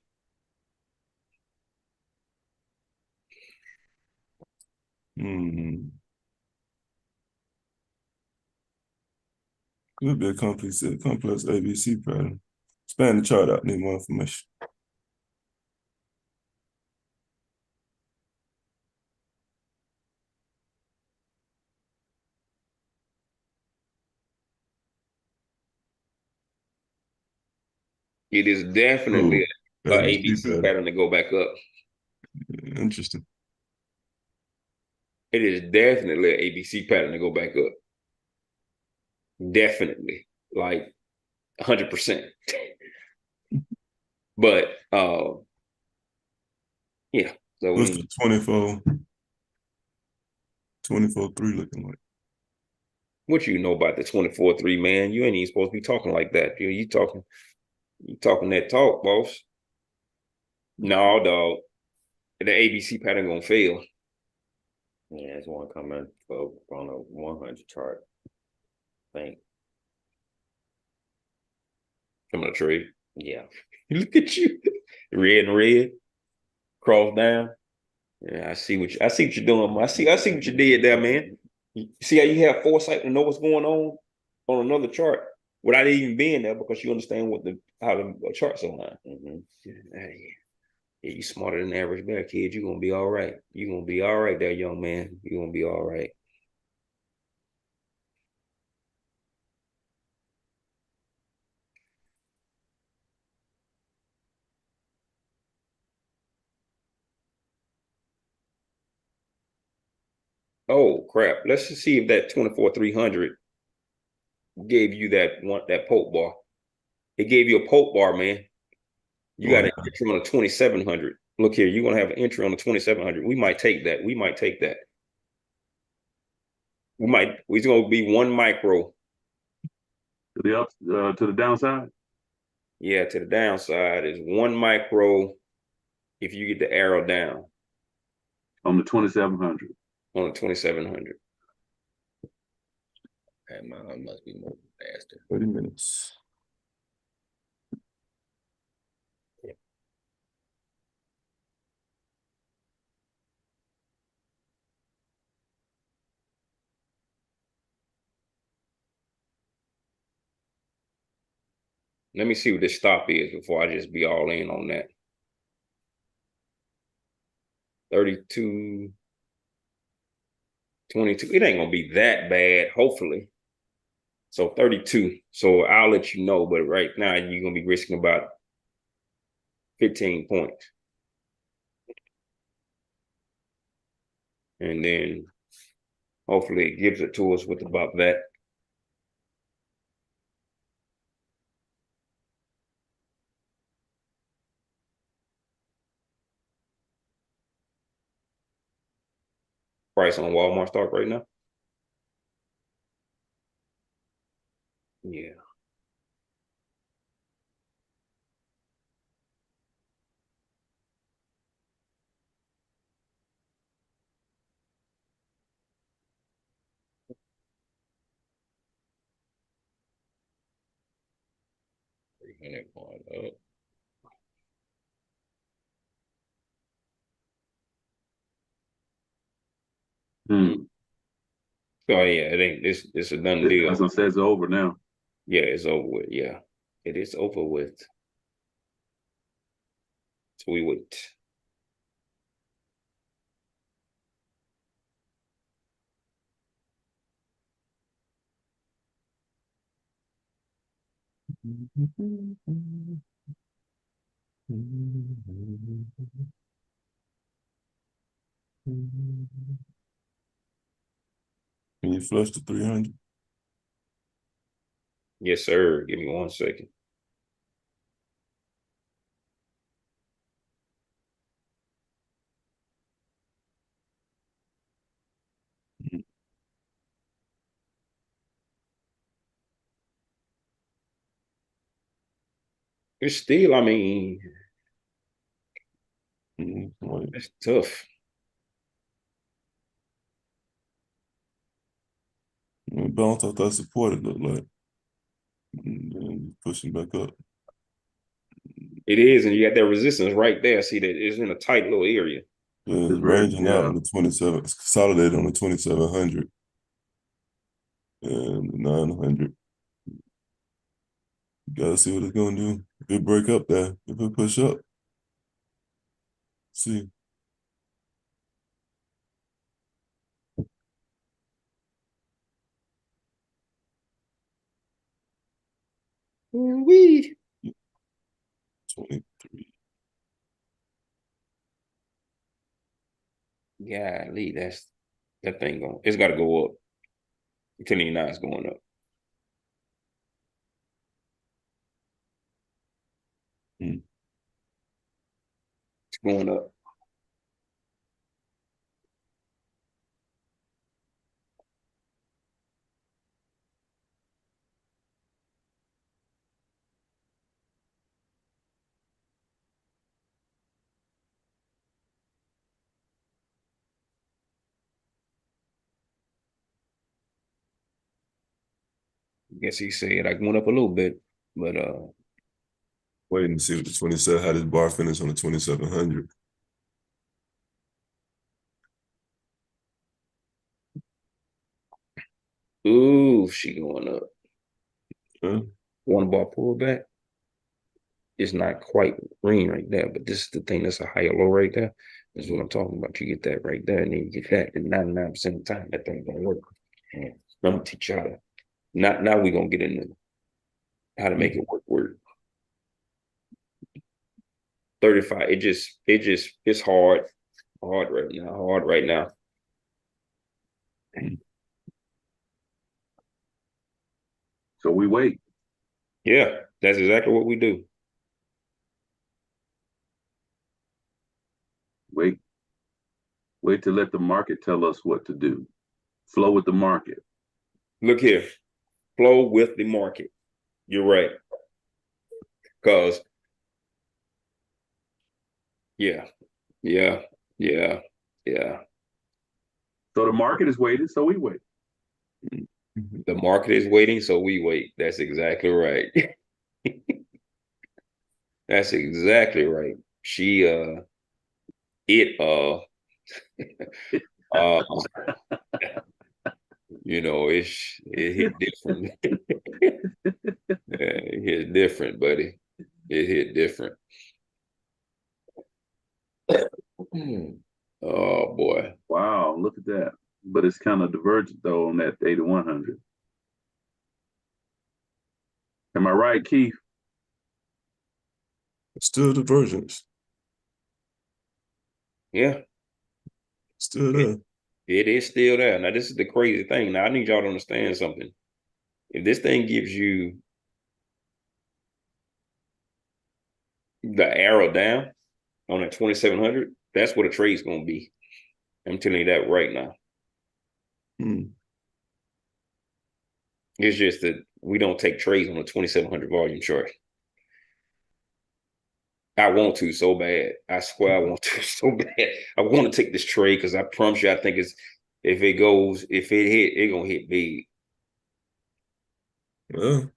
Speaker 4: Could be a complex ABC pattern. Span the chart out. Need more information.
Speaker 1: It is definitely a ABC
Speaker 4: pattern.
Speaker 1: pattern to go back up.
Speaker 4: Interesting.
Speaker 1: It is definitely an ABC pattern to go back up. Definitely, like 100%. But yeah. So
Speaker 4: What's the 24-3 looking like?
Speaker 1: what you know about the 24-3, man? You ain't even supposed to be talking like that. You talking that talk, boss. No, dog. The ABC pattern gonna fail.
Speaker 3: Yeah, it's one coming up on a 100 chart. I think.
Speaker 1: Coming to trade.
Speaker 3: Yeah.
Speaker 1: Look at you. Red and red. Cross down. Yeah, I see what you're doing. I see what you did there, man. You see how you have foresight to know what's going on another chart without even being there because you understand how the charts align.
Speaker 3: Mm-hmm.
Speaker 1: Yeah, you smarter than the average bear, kid. You're gonna be all right. You're gonna be all right there, young man. You're gonna be all right. Oh crap. Let's just see if that 24-300 gave you that poke bar. It gave you a poke bar, man. You got an entry on a 2700. Look here, you're gonna have an entry on the 2700. We might take that. It's gonna be 1 micro.
Speaker 2: To the to the downside.
Speaker 1: Yeah, to the downside is 1 micro if you get the arrow down
Speaker 2: On the 2700.
Speaker 1: on the 2700.
Speaker 3: That mine must be moving faster.
Speaker 4: 30 minutes.
Speaker 1: Let me see what this stop is before I just be all in on that. 32, 22. It ain't gonna be that bad, hopefully. So 32. So I'll let you know, but right now you're gonna be risking about 15 points. And then hopefully it gives it to us with about that. price on Walmart stock right now? Yeah.
Speaker 3: $300 going up.
Speaker 2: Hmm.
Speaker 1: Oh yeah, it ain't. It's a done deal.
Speaker 2: As I said, it's over now.
Speaker 1: Yeah, it's over with. Yeah, it is over with. So we wait.
Speaker 4: Can you flush the 300?
Speaker 1: Yes, sir. Give me 1 second. It's still, I mean,
Speaker 4: Like,
Speaker 1: it's tough.
Speaker 4: bounce off that support, it looked like. And then pushing back up.
Speaker 1: It is, and you got that resistance right there. See that it's in a tight little area.
Speaker 4: Yeah,
Speaker 2: It's
Speaker 4: it's
Speaker 2: very,
Speaker 4: ranging out
Speaker 2: yeah.
Speaker 4: on the 27. It's consolidated on the 2700 and the 900. You gotta see what it's gonna do. If it break up there, if it push up, see.
Speaker 1: Wee.
Speaker 4: 23.
Speaker 1: Golly, that thing going. It's got to go up. I'm telling you now, it's going up.
Speaker 4: Mm.
Speaker 1: It's going up. I guess he said I went up a little bit, but
Speaker 4: Waiting to see what the 27, how this bar finish on the 2700.
Speaker 1: ooh, she going up.
Speaker 4: Huh?
Speaker 1: One bar pullback. It's not quite green right there, but this is the thing that's a higher low right there. That's what I'm talking about. You get that right there, and then you get that, and 99% of the time that thing's gonna work. And I'm gonna teach you how to. Now we're gonna get into how to make it work. 35. It's hard right now.
Speaker 2: So we wait.
Speaker 1: Yeah, that's exactly what we do.
Speaker 2: Wait. Wait to let the market tell us what to do. Flow with the market.
Speaker 1: Look here, flow with the market. You're right, because yeah, yeah, yeah, yeah.
Speaker 2: So the market is waiting, so we wait.
Speaker 1: The market is waiting, so we wait. That's exactly right. That's exactly right. She it uh it hit different. It hit different, buddy. It hit different. Oh boy.
Speaker 2: Wow, look at that. But it's kind of divergent though on that 8100. Am I right, Keith?
Speaker 4: Still divergence.
Speaker 1: Yeah,
Speaker 4: Still
Speaker 1: it,
Speaker 4: there.
Speaker 1: it is still there. Now, this is the crazy thing. Now, I need y'all to understand something. If this thing gives you the arrow down on a 2700, that's what a trade's gonna be. I'm telling you that right now. It's just that we don't take trades on a 2,700 volume chart. I want to so bad. I swear I want to so bad. I want to take this trade because I promise you, I think it's if it hit, it's gonna hit big.
Speaker 4: Well,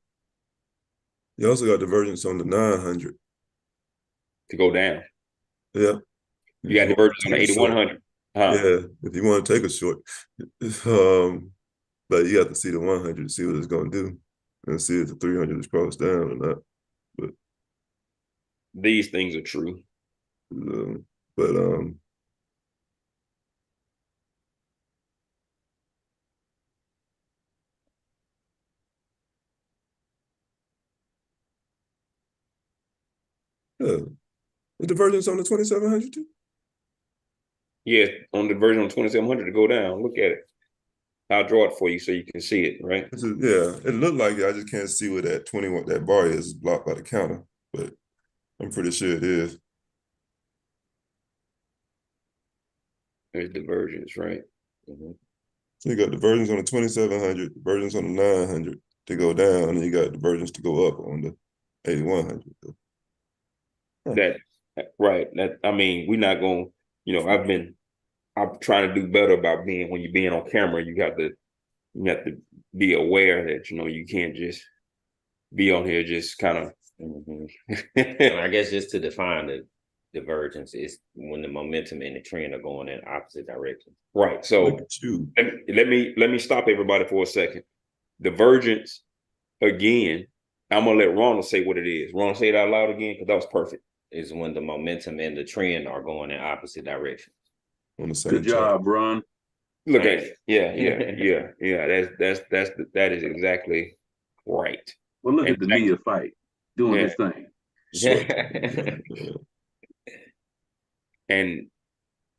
Speaker 4: you also got divergence on the 900
Speaker 1: To go down.
Speaker 4: Yeah.
Speaker 1: You got divergence on the 8,100.
Speaker 4: Yeah, if you want to take a short. But you have to see the 100 to see what it's going to do and see if the 300 is crossed down or not. But
Speaker 1: these things are true.
Speaker 4: But the divergence on the 2,700 too.
Speaker 1: Yeah, on the version on 2,700 to go down. Look at it. I'll draw it for you so you can see it, right?
Speaker 4: Yeah, it looked like it. I just can't see where that 21 that bar is blocked by the counter, but I'm pretty sure it is.
Speaker 1: There's divergence, right?
Speaker 4: So you got divergence on the 2,700, divergence on the 900 to go down, and you got divergence to go up on the 8,100.
Speaker 1: That right. That I mean, we're not going. I'm trying to do better about when you're being on camera. You have to be aware that you can't just be on here just kind of.
Speaker 3: I guess just to define the divergence is when the momentum and the trend are going in opposite directions.
Speaker 1: Right. So let me stop everybody for a second. Divergence again. I'm gonna let Ronald say what it is. Ronald, say it out loud again because that was perfect.
Speaker 3: Is when the momentum and the trend are going in opposite directions.
Speaker 4: On the same
Speaker 2: Good job, Ron.
Speaker 1: Look at it. Yeah. That is exactly right.
Speaker 2: Well, look at the neophyte doing his thing.
Speaker 1: And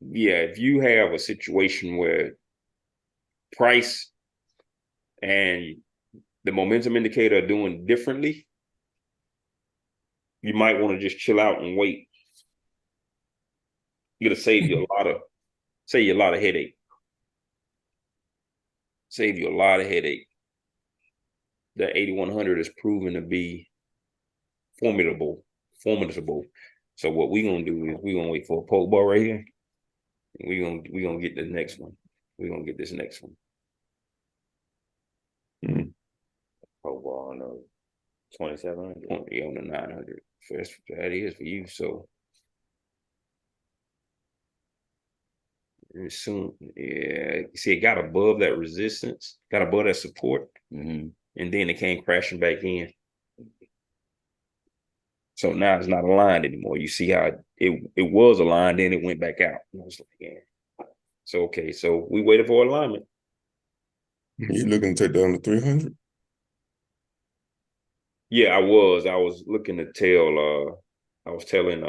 Speaker 1: if you have a situation where price and the momentum indicator are doing differently, you might want to just chill out and wait. You're gonna save you a lot of headache. Save you a lot of headache. The 8,100 is proven to be formidable. So what we're gonna do is we're gonna wait for a poke bar right here. And we're gonna get the next one. We're gonna get this next one.
Speaker 3: Poke bar on the 2,700.
Speaker 1: Yeah, on the 900. That is for you. So soon, see, it got above that resistance, got above that support, and then it came crashing back in. So now it's not aligned anymore. You see how it was aligned, then it went back out. And I was like, yeah. So okay, so we waited for alignment.
Speaker 4: You looking to take down the 300?
Speaker 1: Yeah, I was looking to tell. I was telling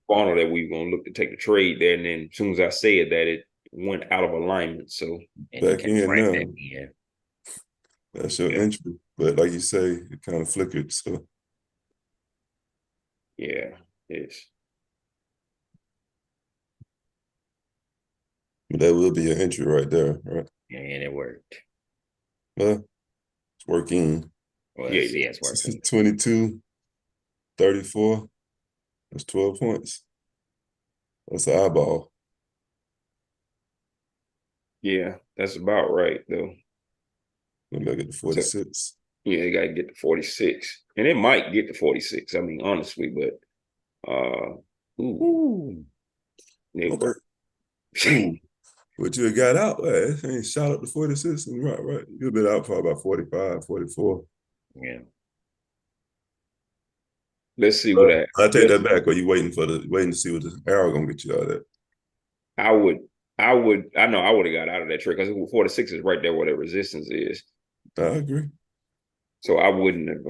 Speaker 1: Bonner that we were gonna look to take the trade there, and then as soon as I said that, it went out of alignment. So
Speaker 4: back in now. That's your entry, but like you say, it kind of flickered. So
Speaker 1: yeah, it's.
Speaker 4: But that will be your entry right there, right?
Speaker 3: And it worked.
Speaker 4: Well, it's working.
Speaker 3: Well, yeah, it's working.
Speaker 4: 22, 34. That's 12 points. That's an eyeball.
Speaker 1: Yeah, that's about right, though.
Speaker 4: We gotta get to 46.
Speaker 1: So, yeah, you gotta get to 46. And it might get to 46. I mean, honestly, but it worked.
Speaker 4: But you got out, man. Ain't shot up to 46 and right. You've been out for about 45, 44.
Speaker 3: Yeah.
Speaker 1: Let's see what
Speaker 4: I take that back. Or you waiting to see what the arrow gonna get you out of that?
Speaker 1: I know I would have got out of that trick because 46 is right there where the resistance is.
Speaker 4: I agree.
Speaker 1: So I wouldn't have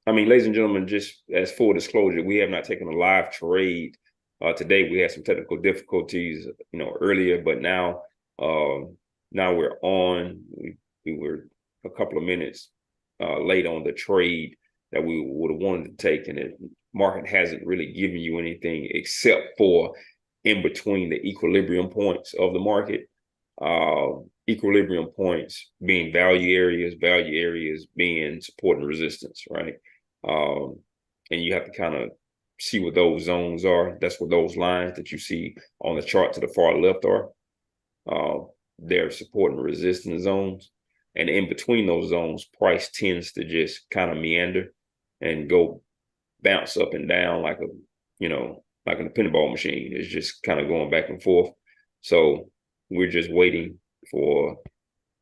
Speaker 1: I mean, ladies and gentlemen, just as full disclosure, we have not taken a live trade. Today we had some technical difficulties, earlier, but now we're on. We were a couple of minutes late on the trade that we would have wanted to take, and the market hasn't really given you anything except for in between the equilibrium points of the market. equilibrium points being value areas being support and resistance, right? And you have to kind of see what those zones are. That's what those lines that you see on the chart to the far left are. They're support and resistance zones. And in between those zones, price tends to just kind of meander and go bounce up and down like a, like in a pinball machine. It's just kind of going back and forth. So we're just waiting for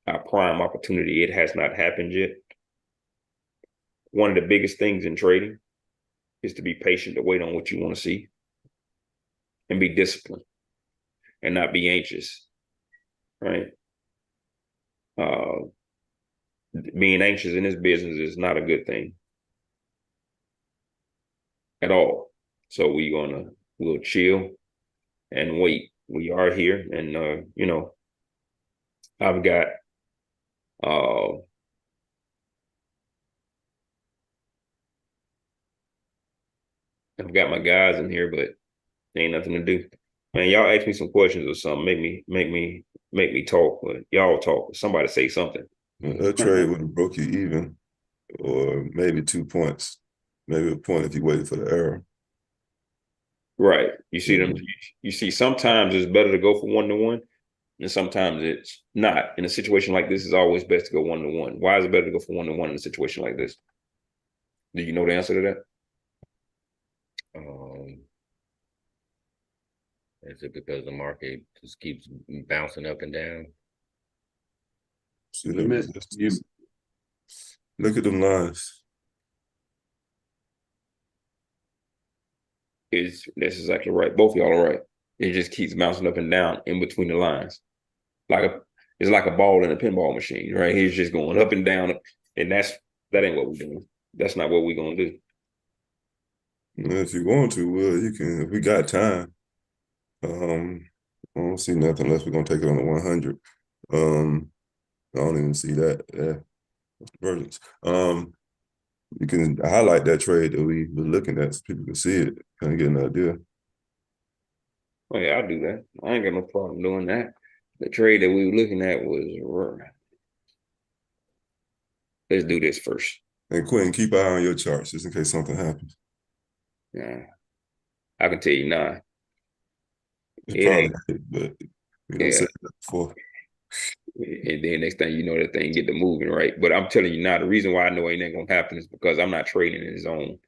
Speaker 1: our prime opportunity. It has not happened yet. One of the biggest things in trading is to be patient, to wait on what you want to see, and be disciplined and not be anxious, right? Being anxious in this business is not a good thing at all. So we'll chill and wait. We are here, and I've got my guys in here, but ain't nothing to do. Man, y'all ask me some questions or something. Make me talk. But y'all talk. Somebody say something.
Speaker 4: That trade would have broke you even, or maybe 2 points, maybe a point if you waited for the error.
Speaker 1: Right. You see them. You see, sometimes it's better to go for 1-to-1, and sometimes it's not. In a situation like this, it's always best to go 1-to-1. Why is it better to go for 1-to-1 in a situation like this? Do you know the answer to that?
Speaker 3: Is it because the market just keeps bouncing up and down?
Speaker 4: See, look at them lines.
Speaker 1: That's exactly right. Both of y'all are right. It just keeps bouncing up and down in between the lines. It's like a ball in a pinball machine, right? He's just going up and down, and that ain't what we're doing. That's not what we're gonna do.
Speaker 4: If you want to, you can. If we got time, I don't see nothing unless we're gonna take it on the 100. I don't even see that. Yeah, convergence. You can highlight that trade that we were looking at so people can see it, kind of get an idea.
Speaker 1: Oh yeah, I'll do that. I ain't got no problem doing that. The trade that we were looking at was, let's do this first.
Speaker 4: And Quentin, keep an eye on your charts just in case something happens.
Speaker 1: Yeah, I can tell you now.
Speaker 4: It's probably, but we don't say that before.
Speaker 1: And then next thing you know, that thing get to moving, right? But I'm telling you now, the reason why I know it ain't gonna happen is because I'm not trading in zone.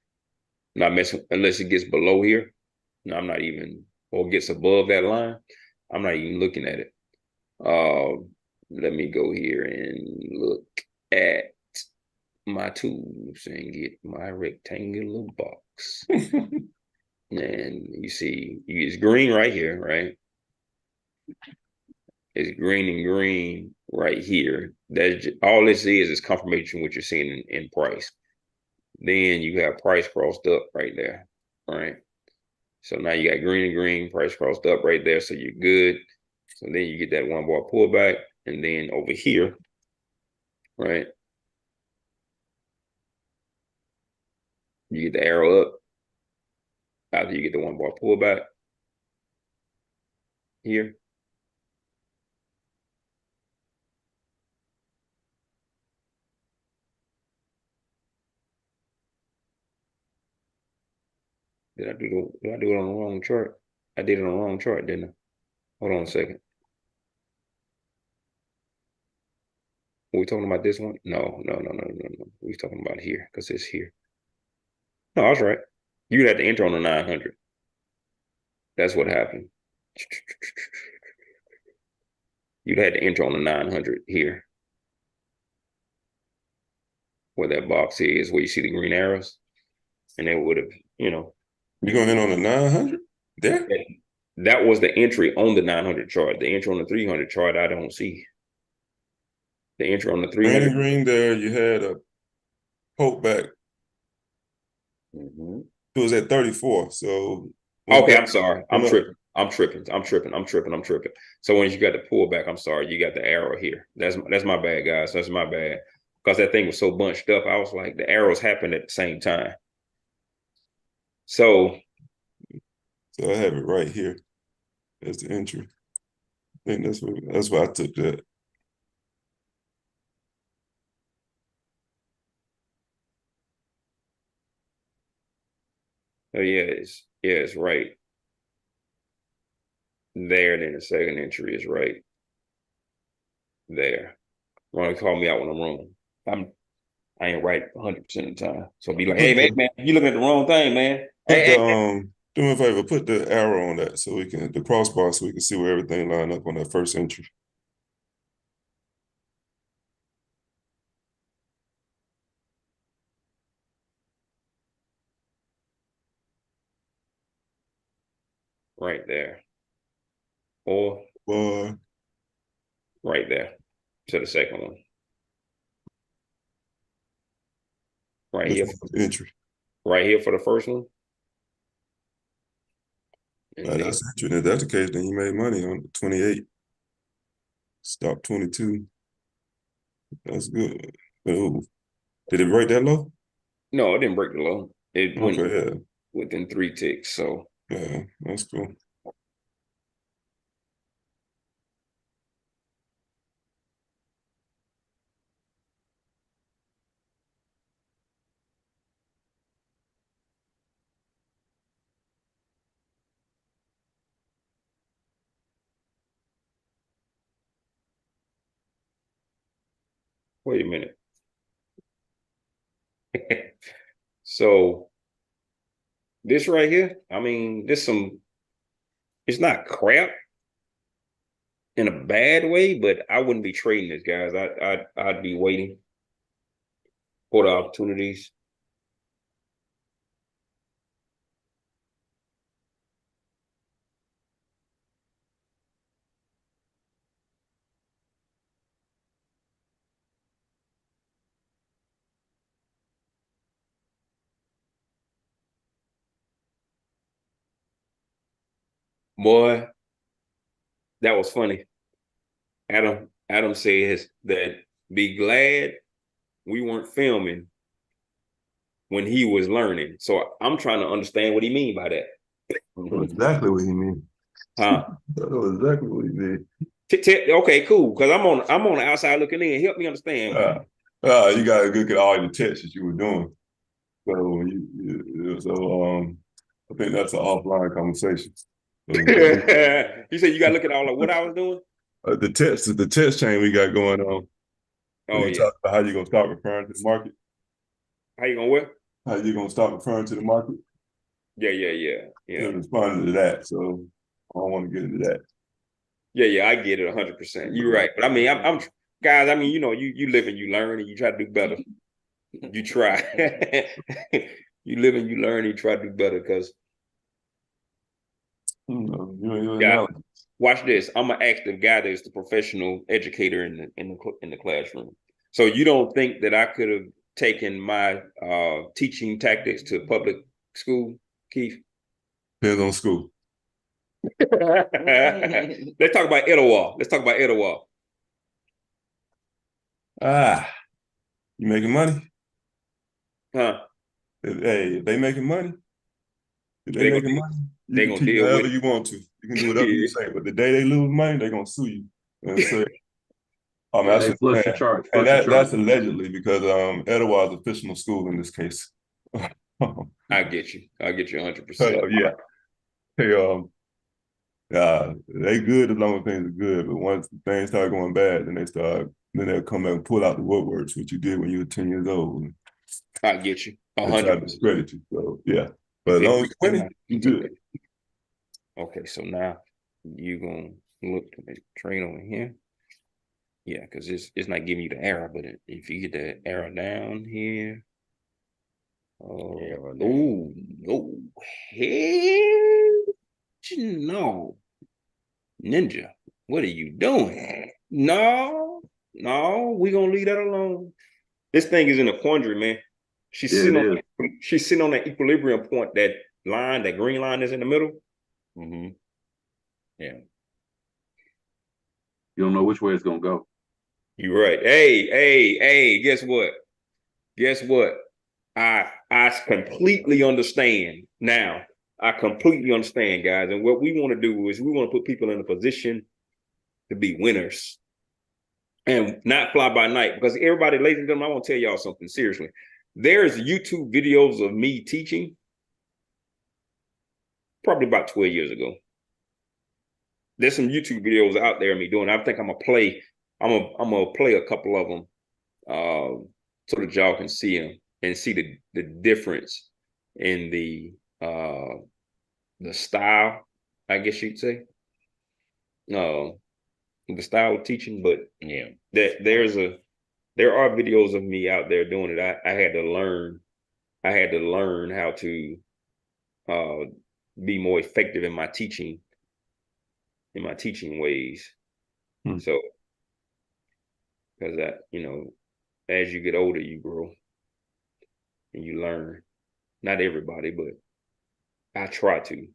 Speaker 1: Not messing unless it gets below here. No, I'm not even, or gets above that line. I'm not even looking at it. Let me go here and look at my tools and get my rectangular box. And you see, it's green right here, right? It's green and green right here. That's just, all this is confirmation what you're seeing in price. Then you have price crossed up right there, right? So now you got green and green, price crossed up right there, so you're good. So then you get that 1 bar pullback, and then over here, right? You get the arrow up after you get the 1 bar pullback here. Did I do it on the wrong chart? I did it on the wrong chart, didn't I? Hold on a second. Were we talking about this one? No. We talking about here because it's here. No, I was right. You had to enter on the 900. That's what happened. You'd had to enter on the 900 here, where that box is, where you see the green arrows, and it would have,
Speaker 4: You're going in on the 900 there?
Speaker 1: That was the entry on the 900 chart. The entry on the 300 chart, I don't see. The entry on the 300.
Speaker 4: Green there, you had a poke back.
Speaker 1: Mm-hmm.
Speaker 4: It was at 34. So
Speaker 1: okay, I'm sorry. I'm tripping. So once you got the pullback, I'm sorry, you got the arrow here. That's my bad, guys. That's my bad. Because that thing was so bunched up, I was like, the arrows happened at the same time. So
Speaker 4: I have it right here as the entry. think that's why I took that.
Speaker 1: Oh yeah, it's right there. Then the second entry is right there. Ronnie call me out when I'm wrong. I ain't right 100% of the time. So be like, hey man, you looking at the wrong thing, man.
Speaker 4: Do me a favor, put the arrow on that so we can the crossbar so we can see where everything line up on that first entry.
Speaker 1: Right there. Or right there to the second one. Right here.
Speaker 4: Entry.
Speaker 1: Right here for the first one.
Speaker 4: That's entry. If that's the case, then you made money on 28. Stop 22. That's good. Ooh. Did it break that low?
Speaker 1: No, it didn't break the low. It went within 3 ticks. So
Speaker 4: yeah, that's cool.
Speaker 1: wait a minute. So this right here, I mean, it's not crap in a bad way, but I wouldn't be trading this, guys. I'd be waiting for the opportunities. Boy, that was funny. Adam says that be glad we weren't filming when he was learning. So I'm trying to understand what he mean by that.
Speaker 4: That's exactly what he mean.
Speaker 1: Huh?
Speaker 4: That's exactly what he mean.
Speaker 1: Okay, cool. Because I'm on the outside looking in. Help me understand.
Speaker 4: You gotta look at all the tests that you were doing. So I think that's an offline conversation. So,
Speaker 1: you said you got to look at all of what I was doing.
Speaker 4: The test chain we got going on.
Speaker 1: Oh yeah.
Speaker 4: Talk about how you gonna start referring to the market.
Speaker 1: How you gonna what?
Speaker 4: How you gonna start referring to the market?
Speaker 1: Yeah.
Speaker 4: Responding to that. So I don't want to get into that.
Speaker 1: Yeah, I get it 100%. You're right. But I mean, I'm guys, I mean, you live and you learn and you try to do better. You try. You live and you learn and you try to do better because watch this. I'm gonna ask the guy that's the professional educator in the classroom. So you don't think that I could have taken my teaching tactics to public school, Keith?
Speaker 4: Depends on school.
Speaker 1: Let's talk about Etowah.
Speaker 4: You making money?
Speaker 1: Huh?
Speaker 4: Hey, if they making money, you can teach
Speaker 1: deal
Speaker 4: however
Speaker 1: with
Speaker 4: you want to. You can do whatever you say, but the day they lose money, they're gonna sue you and say, "Oh man,
Speaker 2: Hey, flush your chart.
Speaker 4: And that's allegedly because Etowah is a fictional school in this case.
Speaker 1: I get you 100%.
Speaker 4: Yeah, they good as long as things are good, but once things start going bad, then they'll come back and pull out the woodworks, what you did when you were 10 years old.
Speaker 1: I get you
Speaker 4: 100%. Try to discredit you. So yeah, but as long as you're winning, you good.
Speaker 1: Okay, so now you gonna look to the trade over here. Yeah, because it's not giving you the arrow, but if you get the arrow down here. Oh no, hell no, Ninja, what are you doing? No, we're gonna leave that alone. This thing is in a quandary, man. She's sitting on that equilibrium point, that green line is in the middle.
Speaker 3: Mm-hmm. Yeah.
Speaker 2: You don't know which way it's gonna go.
Speaker 1: You're right. Hey, guess what? I completely understand now. I completely understand, guys. And what we want to do is we want to put people in a position to be winners and not fly by night. Because everybody, ladies and gentlemen, I want to tell y'all something seriously. There's YouTube videos of me teaching probably about 12 years ago. There's some YouTube videos out there of me doing. I think I'm gonna play a couple of them so that y'all can see them and see the difference in the style, I guess you'd say. The style of teaching, but
Speaker 3: Yeah.
Speaker 1: there are videos of me out there doing it. I had to learn how to be more effective in my teaching ways. So because that, as you get older, you grow and you learn. Not everybody, but I try to.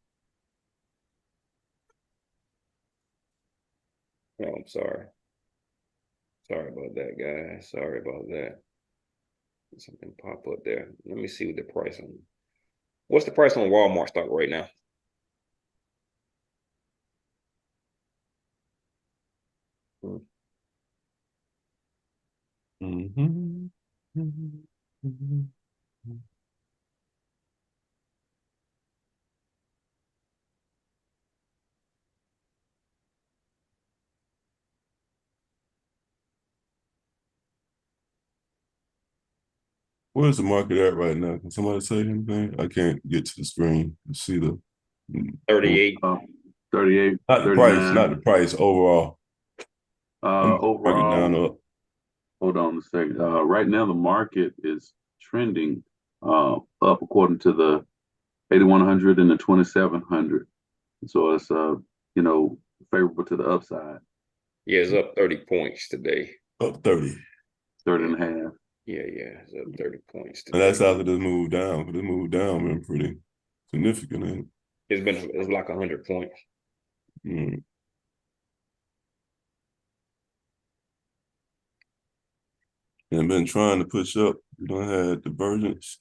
Speaker 1: Oh, I'm sorry. Sorry about that, guys. Sorry about that. Something pop up there. Let me see what the price on. What's the price on Walmart stock right now?
Speaker 4: Where's the market at right now? Can somebody say anything? I can't get to the screen to see the
Speaker 1: 38.
Speaker 2: 38,
Speaker 4: not the
Speaker 2: 39.
Speaker 4: price, not the price overall.
Speaker 2: Overall,
Speaker 4: down up.
Speaker 2: Hold on a second. Right now the market is trending up according to the 8100 and the 2700. So it's favorable to the upside.
Speaker 1: Yeah, it's up 30 points today.
Speaker 4: Up 30.
Speaker 2: 30 and a half.
Speaker 1: Yeah, it's up 30 points today.
Speaker 4: And that's after this move down. But this move down been pretty significant, ain't it?
Speaker 1: It's like 100 points.
Speaker 4: Mm. And been trying to push up. You don't have divergence.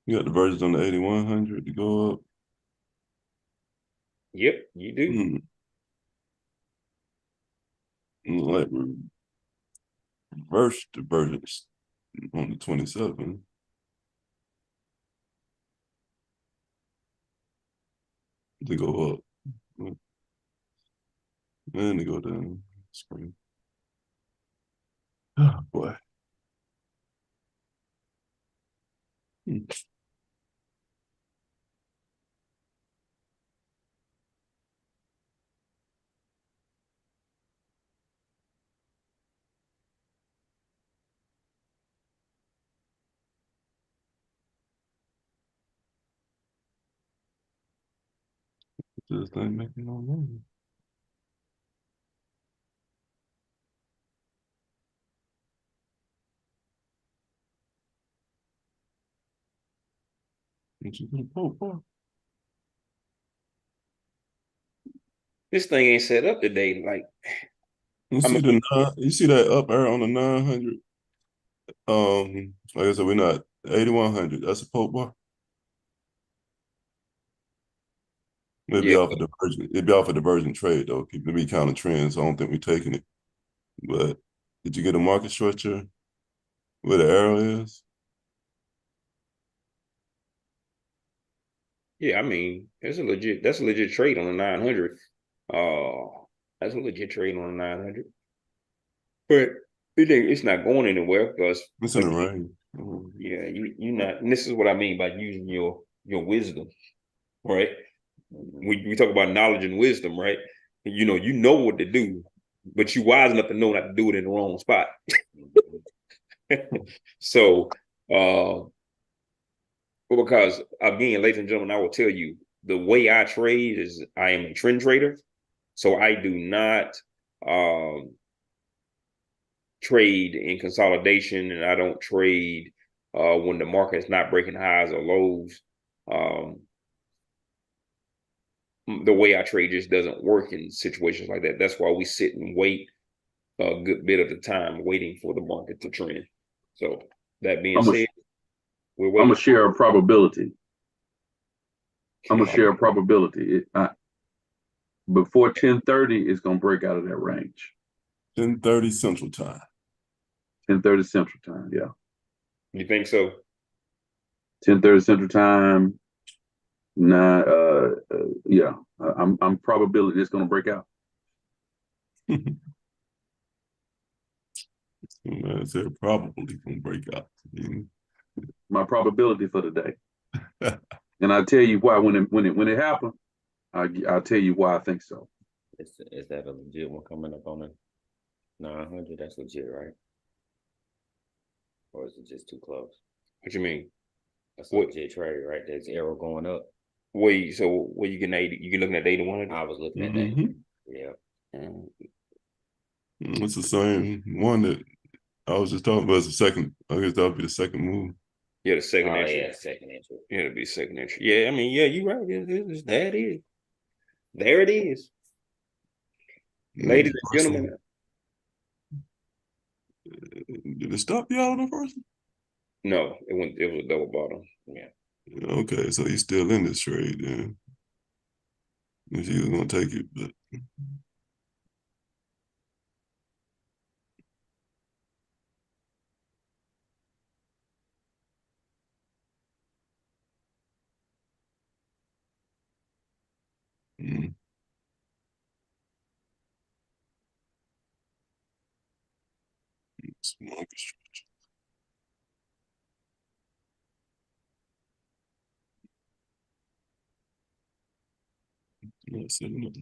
Speaker 4: You got divergence on the 8100 to go up.
Speaker 1: Yep, you do.
Speaker 4: Like reverse divergence on the 27. To go up. And to go down. Screen. Oh boy. Just ain't making no money. What you gonna poke for?
Speaker 1: This thing ain't set up today. Like,
Speaker 4: You see that up arrow on the 900? Like I said, we're not 8100. That's a poke bar. Maybe
Speaker 1: yeah,
Speaker 4: off a divergent. It'd be off a divergent trade though. Keep me counting trends. So I don't think we're taking it. But did you get a market structure where the arrow is?
Speaker 1: yeah. I mean, that's a legit trade on the 900. That's a legit trade on the 900. But it's not going anywhere because
Speaker 4: It's in the range.
Speaker 1: yeah, you not. And this is what I mean by using your wisdom, right? We talk about knowledge and wisdom, right? You know what to do, but you wise enough to know not to do it in the wrong spot. So, because again, ladies and gentlemen, I will tell you the way I trade is I am a trend trader, so I do not trade in consolidation, and I don't trade when the market is not breaking highs or lows. The way I trade just doesn't work in situations like that. That's why we sit and wait a good bit of the time waiting for the market to trend. So that being said, we're waiting.
Speaker 2: I'm gonna share a probability. I'm gonna share a probability. before 10:30, it's gonna break out of that range.
Speaker 4: 10:30 Central Time.
Speaker 2: 10:30 Central Time. Yeah.
Speaker 1: You think so?
Speaker 2: 10:30 Central Time. Nah. Yeah. I'm probability it's gonna break out.
Speaker 4: I said probably gonna break out.
Speaker 2: My probability for the day. And I'll tell you why when it happened. I'll tell you why I think so.
Speaker 3: Is that a legit one coming up on the 900? That's legit, right? Or is it just too close?
Speaker 1: What you mean?
Speaker 3: That's a
Speaker 1: What?
Speaker 3: legit trade, right? There's arrow going up.
Speaker 1: Wait, so where you getting 80? You looking at 81?
Speaker 3: I was looking at
Speaker 4: Mhm.
Speaker 3: that. Yeah.
Speaker 4: It's the same one that I was just talking about. It's the second. I guess that'll be the second move.
Speaker 1: Yeah, the second
Speaker 3: Oh,
Speaker 1: entry.
Speaker 3: yeah, second entry.
Speaker 1: Yeah, it'll be second entry. Yeah, I mean, yeah, you're right. There it is. There it is. Ladies and gentlemen.
Speaker 4: Did it stop y'all on the first one?
Speaker 1: No, it was a double bottom. Yeah.
Speaker 4: Okay, so he's still in this trade then. If he was gonna take it, but mm. It's market structure. Not setting up.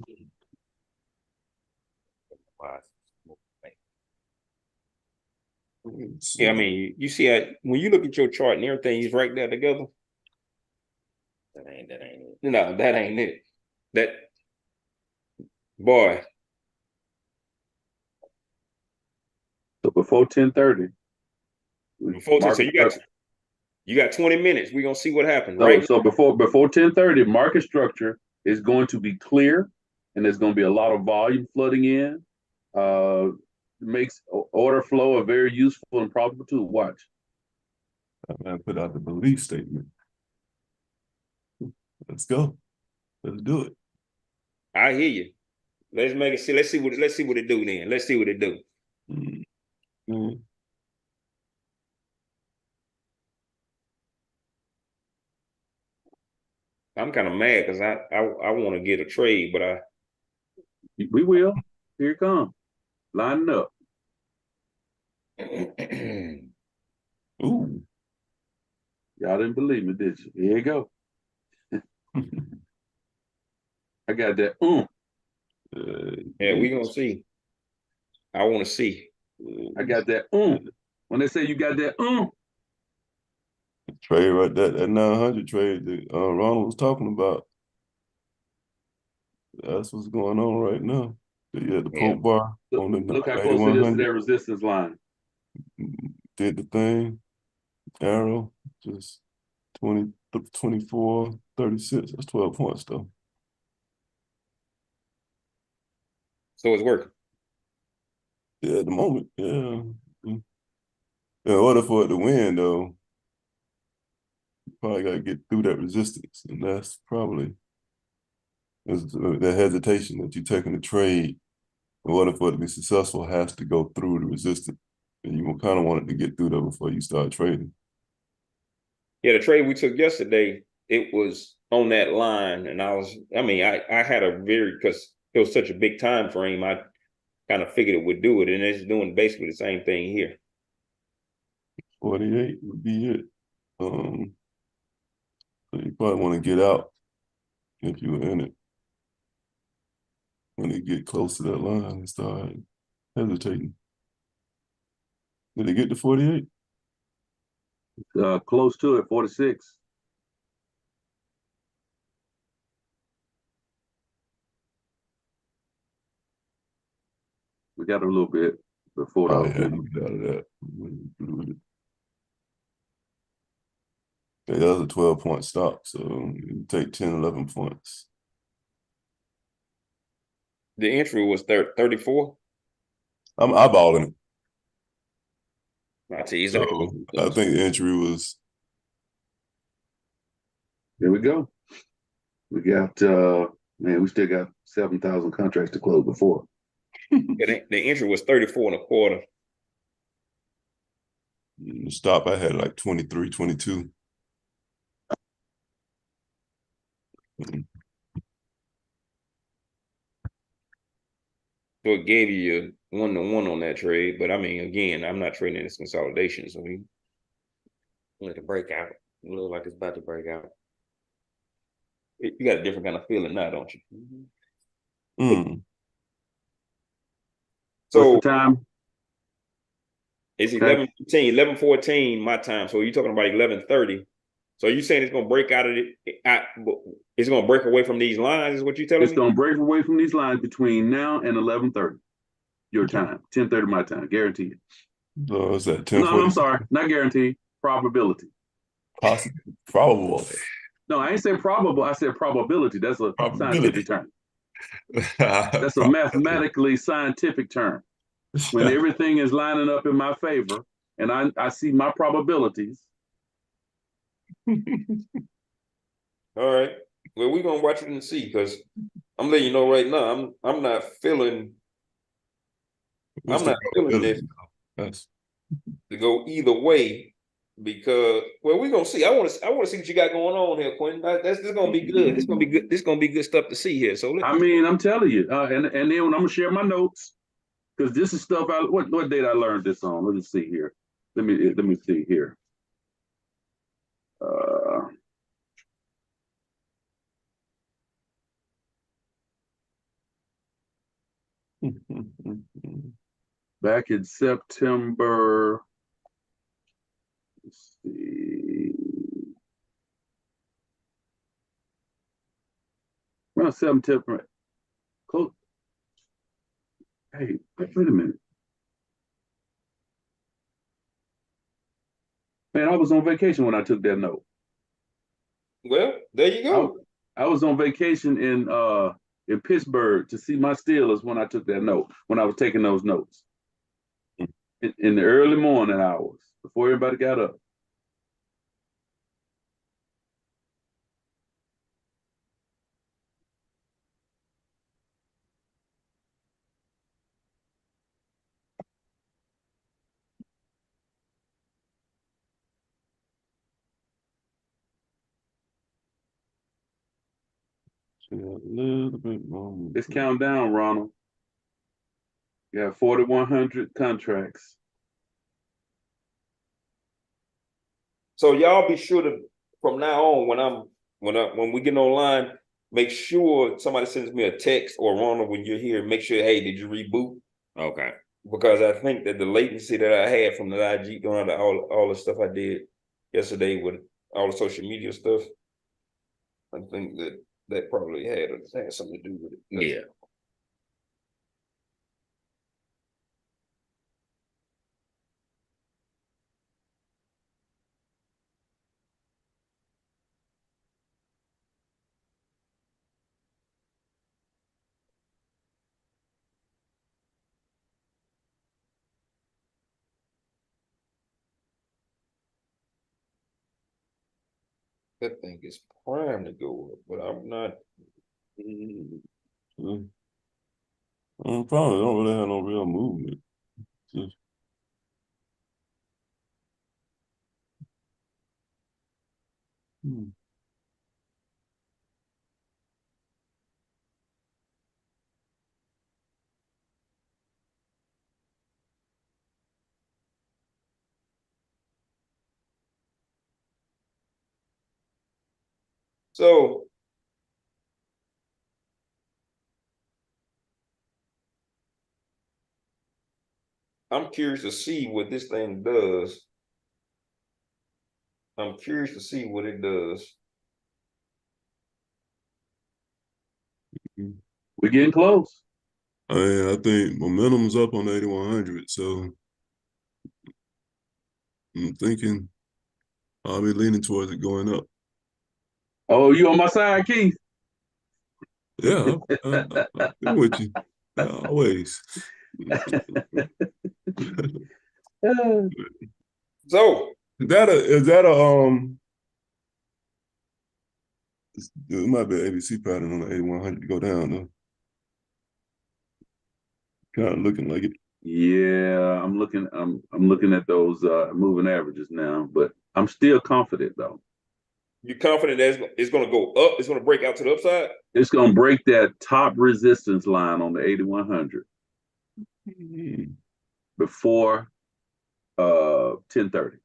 Speaker 1: Yeah, I mean, you see when you look at your chart and everything is right there together.
Speaker 3: That ain't it.
Speaker 1: No, that ain't it. That boy.
Speaker 2: So before 10:30.
Speaker 1: Before so you got 20 minutes. We're gonna see what happens,
Speaker 2: So,
Speaker 1: right?
Speaker 2: so before 10:30, market structure is going to be clear, and there's going to be a lot of volume flooding in. Makes order flow a very useful and profitable tool. Watch.
Speaker 4: I put out the belief statement. Let's go. Let's do it.
Speaker 1: I hear you. Let's make it see. Let's see what it do then. Let's see what it do.
Speaker 4: Mm-hmm.
Speaker 1: I'm kind of mad because I want to get a trade, but
Speaker 2: We will. Here it comes. Lining up.
Speaker 4: Ooh.
Speaker 2: Y'all didn't believe me, did you? Here you go. I got that.
Speaker 1: Yeah, we gonna see. I want to see.
Speaker 2: I got that. When they say you got that.
Speaker 4: Trade right there, that 900 trade that Ronald was talking about. That's what's going on right now. Yeah, the Pope bar on the
Speaker 2: Look how close it is to that
Speaker 4: 8100
Speaker 2: resistance line.
Speaker 4: did the thing. Arrow just 20, 24, 36. That's 12 points though.
Speaker 1: So it's working.
Speaker 4: Yeah, at the moment, yeah. In order for it to win, though, you probably got to get through that resistance, and that's probably the hesitation that you're taking the trade. In order for it to be successful, has to go through the resistance, and you kind of want it to get through there before you start trading.
Speaker 1: Yeah, the trade we took yesterday, it was on that line, and I had a because it was such a big time frame. I kind of figured it would do it, and it's doing basically the same thing here.
Speaker 4: 48 would be it. So you probably want to get out if you were in it. When you get close to that line and start hesitating. Did it get to 48?
Speaker 2: Close to it, 46. We got a little bit before
Speaker 4: Oh, yeah, you get out of that. Yeah, that was a 12-point stop, so you take 10, 11 points.
Speaker 1: The entry was 34.
Speaker 4: I'm eyeballing it.
Speaker 1: I'll tell you exactly.
Speaker 4: So I think the entry was.
Speaker 2: There we go. We got Man, we still got 7,000 contracts to close before.
Speaker 1: Yeah, the entry was 34.25.
Speaker 4: The stop I had like 23, 22.
Speaker 1: So it gave you a 1-to-1 on that trade. But I mean, again, I'm not trading this consolidation. So we let it break out. It looks like it's about to break out. You got a different kind of feeling now, don't you?
Speaker 4: Mm.
Speaker 1: So
Speaker 2: What's the time?
Speaker 1: it's
Speaker 2: Okay.
Speaker 1: 11:15, 11:14 my time. So you're talking about 11:30. So you saying it's gonna break out of it? It's gonna break away from these lines? Is what you telling
Speaker 2: It's
Speaker 1: me?
Speaker 2: gonna break away from these lines between now and 11:30. Your time, 10:30 my time, guaranteed.
Speaker 4: So it's at
Speaker 2: No, I'm
Speaker 4: 10:40.
Speaker 2: sorry, not guaranteed. Probability.
Speaker 4: Possible, probable.
Speaker 2: No, I ain't said probable. I said probability. That's a
Speaker 4: Probability.
Speaker 2: scientific term. That's a mathematically scientific term. When everything is lining up in my favor and I see my probabilities.
Speaker 1: All right. Well, we're gonna watch it and see because I'm letting you know right now, I'm not feeling
Speaker 4: What's
Speaker 1: I'm
Speaker 4: the
Speaker 1: not feeling this
Speaker 4: probability? That's
Speaker 1: to go either way because we're gonna see. I want to see what you got going on here, Quentin. This is gonna be good. This gonna be good. This gonna be good stuff to see here. So
Speaker 2: I mean, I'm telling you, and then when I'm gonna share my notes, because this is stuff what date I learned this on. Let me see here. Let me see here. Uh, back in September. Let's see. Around September. Close. Hey, wait a minute. Man, I was on vacation when I took that note.
Speaker 1: well, there you go.
Speaker 2: I was on vacation in Pittsburgh to see my Steelers when I took that note, when I was taking those notes. In the early morning hours, before everybody got up.
Speaker 4: a little bit more.
Speaker 2: Let's count down, Ronald. You have 4,100 contracts.
Speaker 1: So y'all be sure to from now on when we get online, make sure somebody sends me a text or Ronald when you're here. Make sure, hey, did you reboot?
Speaker 3: Okay.
Speaker 1: Because I think that the latency that I had from the IG doing all the stuff I did yesterday with all the social media stuff, I think that probably had something to do with it.
Speaker 3: Yeah.
Speaker 1: That thing is primed to go up, but I'm not.
Speaker 4: Probably don't really have no real movement. Just, hmm.
Speaker 1: So I'm curious to see what this thing does. I'm curious to see what it does.
Speaker 2: We're getting close.
Speaker 4: I think momentum's up on 8,100, so I'm thinking I'll be leaning towards it going up.
Speaker 2: Oh, you on my side, Keith?
Speaker 4: Yeah, I'm with you. Always.
Speaker 1: So
Speaker 4: Is that a It might be an ABC pattern on the 8100 to go down though. Kind of looking like it.
Speaker 2: Yeah, I'm looking at those moving averages now, but I'm still confident though.
Speaker 1: You confident that it's going to go up? It's going to break out to the upside?
Speaker 2: It's gonna break that top resistance line on the 8100 before 10:30.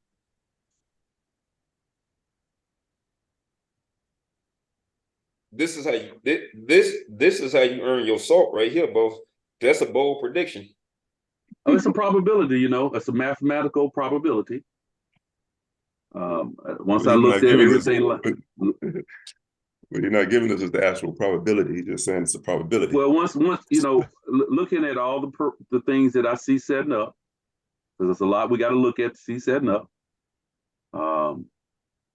Speaker 1: This is how you this is how you earn your salt right here, boss. That's a bold prediction.
Speaker 2: Oh, it's a probability, it's a mathematical probability. Once
Speaker 4: But
Speaker 2: I
Speaker 4: he's
Speaker 2: looked
Speaker 4: not
Speaker 2: at
Speaker 4: giving us,
Speaker 2: everything,
Speaker 4: but he's not giving us the actual probability. He's just saying it's a probability.
Speaker 2: well, once looking at all the things that I see setting up, because there's a lot we got to look at to see setting up.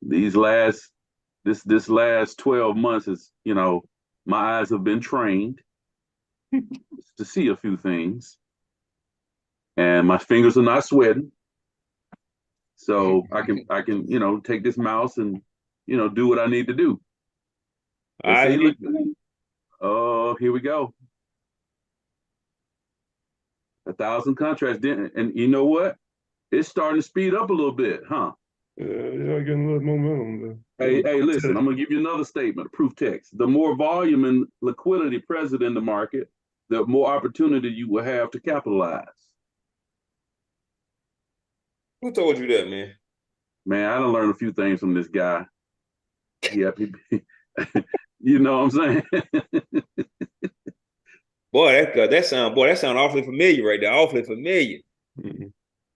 Speaker 2: These last this last 12 months is, my eyes have been trained to see a few things, and my fingers are not sweating. So I can take this mouse and do what I need to do. Let's see, look. Oh, here we go. 1,000 contracts didn't, and you know what? It's starting to speed up a little bit, huh?
Speaker 4: Yeah, getting a little momentum.
Speaker 2: Hey, listen, I'm gonna give you another statement, a proof text. The more volume and liquidity present in the market, the more opportunity you will have to capitalize.
Speaker 1: Who told you that, man?
Speaker 2: Man, I done learned a few things from this guy. Yeah, you know what I'm saying?
Speaker 1: Boy, that sound awfully familiar right there. Awfully familiar.
Speaker 4: Mm-hmm.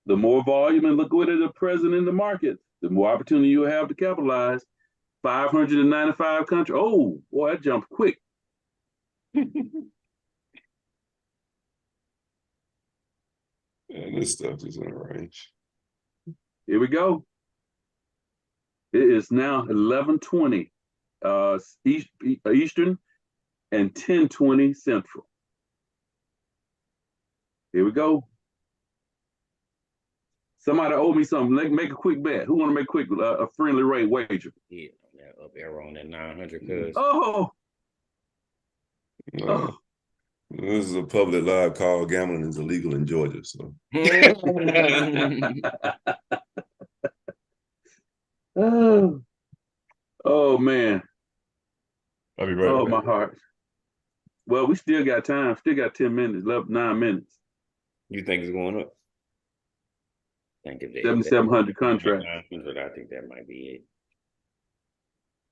Speaker 2: The more volume and liquidity present in the market, the more opportunity you have to capitalize. 595 countries. Oh, boy, that jumped quick.
Speaker 4: And this stuff is in a range.
Speaker 2: Here we go. It is now 11:20 Eastern and 10:20 Central. Here we go. Somebody owe me something. Make a quick bet. Who want to make a friendly rate wager?
Speaker 3: Yeah, that up arrow on that 900, cuz.
Speaker 2: Oh, oh.
Speaker 4: This is a public live call. Gambling is illegal in Georgia. So,
Speaker 2: oh man.
Speaker 4: I'll be right
Speaker 2: Oh,
Speaker 4: back.
Speaker 2: my heart. Well, we still got time. Still got 10 minutes left, 9 minutes.
Speaker 1: You think it's going up?
Speaker 3: I think if
Speaker 2: 7,700 contract.
Speaker 3: 900, I think that might be it.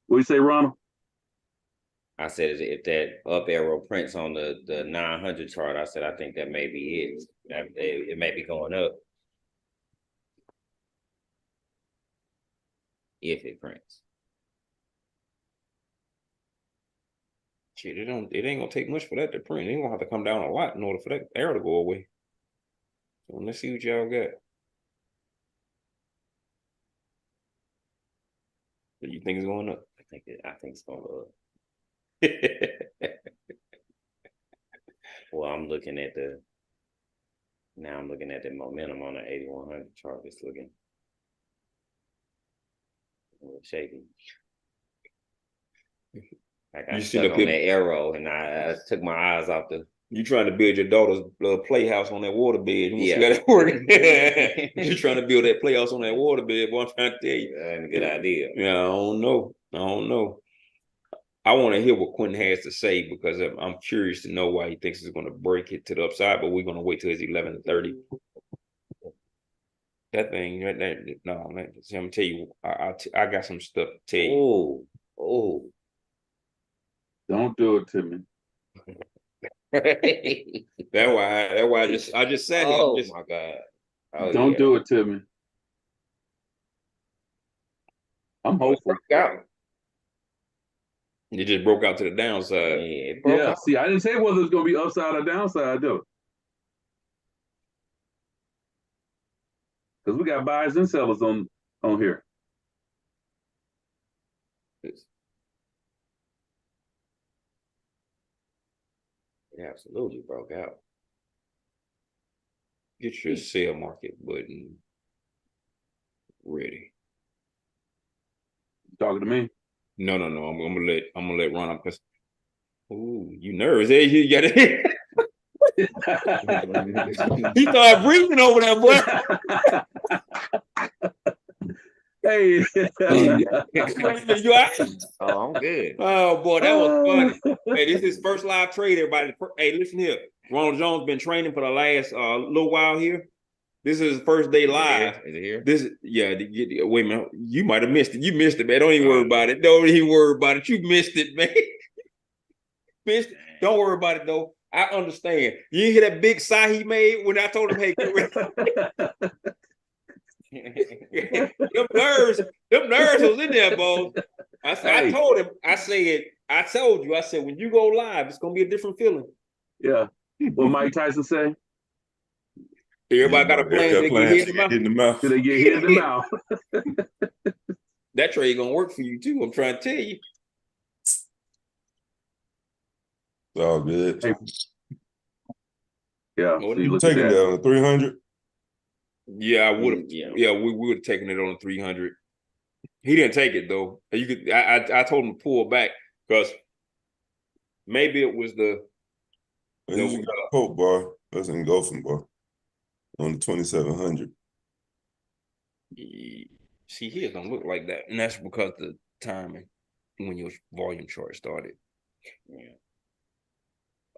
Speaker 2: What do you say, Ronald?
Speaker 3: I said if that up arrow prints on the 900 chart, I said I think that may be it. It may be going up if it prints.
Speaker 1: Shit, it ain't gonna take much for that to print. It ain't gonna have to come down a lot in order for that arrow to go away. So let's see what y'all got. Do you think it's going up?
Speaker 3: I think it's going up. Well, I'm looking at the momentum on the 8100 chart. It's looking a little shaky. Like I stuck on that arrow, and I took my eyes off the.
Speaker 1: You trying to build your daughter's playhouse on that waterbed?
Speaker 3: Yeah,
Speaker 1: that working. You trying to build that playhouse on that waterbed? Boy, I'm trying to tell you,
Speaker 3: that ain't a good idea.
Speaker 1: Yeah, I don't know. I want to hear what Quentin has to say because I'm curious to know why he thinks it's going to break it to the upside. But we're going to wait till it's 11:30. That thing, no. I'm gonna tell you, I got some stuff to tell you.
Speaker 3: Oh.
Speaker 2: Don't do it to me.
Speaker 1: That's why I just sat here.
Speaker 3: Oh my God!
Speaker 2: Don't do it to me. I'm hopeful.
Speaker 1: It just broke out to the downside.
Speaker 2: Yeah. See, I didn't say whether it's going to be upside or downside, though. Because we got buyers and sellers on here.
Speaker 3: It absolutely broke out.
Speaker 1: Get your sell market button ready.
Speaker 2: Talking to me?
Speaker 1: No. I'm gonna let Ron up because you nervous. Hey, you got it. He started breathing over there, boy.
Speaker 2: Hey.
Speaker 1: You all right?
Speaker 3: Oh, I'm good.
Speaker 1: Oh boy, that was funny. Hey, this is his first live trade, everybody. Hey, listen here. Ronald Jones been training for the last little while here. This is his first day live.
Speaker 3: Is it here?
Speaker 1: This is wait a minute. You might have missed it. You missed it, man. Don't even worry about it. Don't even worry about it. You missed it, man. Missed it. Don't worry about it though. I understand. You hear that big sigh he made when I told him, hey, get ready. them nerves was in there, boss. I told him, I told you, when you go live, it's gonna be a different feeling.
Speaker 2: Yeah. What Mike Tyson say?
Speaker 1: Everybody got a plan to get hit in the mouth.
Speaker 2: Till they get hit in the mouth.
Speaker 1: That trade gonna work for you too. I'm trying to tell you.
Speaker 4: It's all good.
Speaker 2: Hey. Yeah.
Speaker 4: You taking that on 300?
Speaker 1: Yeah, I would have. Yeah, we would have taken it on 300. He didn't take it though. You could. I told him to pull back because maybe it was the.
Speaker 4: You got a Pope bar. That's an engulfing bar on the 2700.
Speaker 1: See, his don't look like that, and that's because the timing when your volume chart started. Yeah,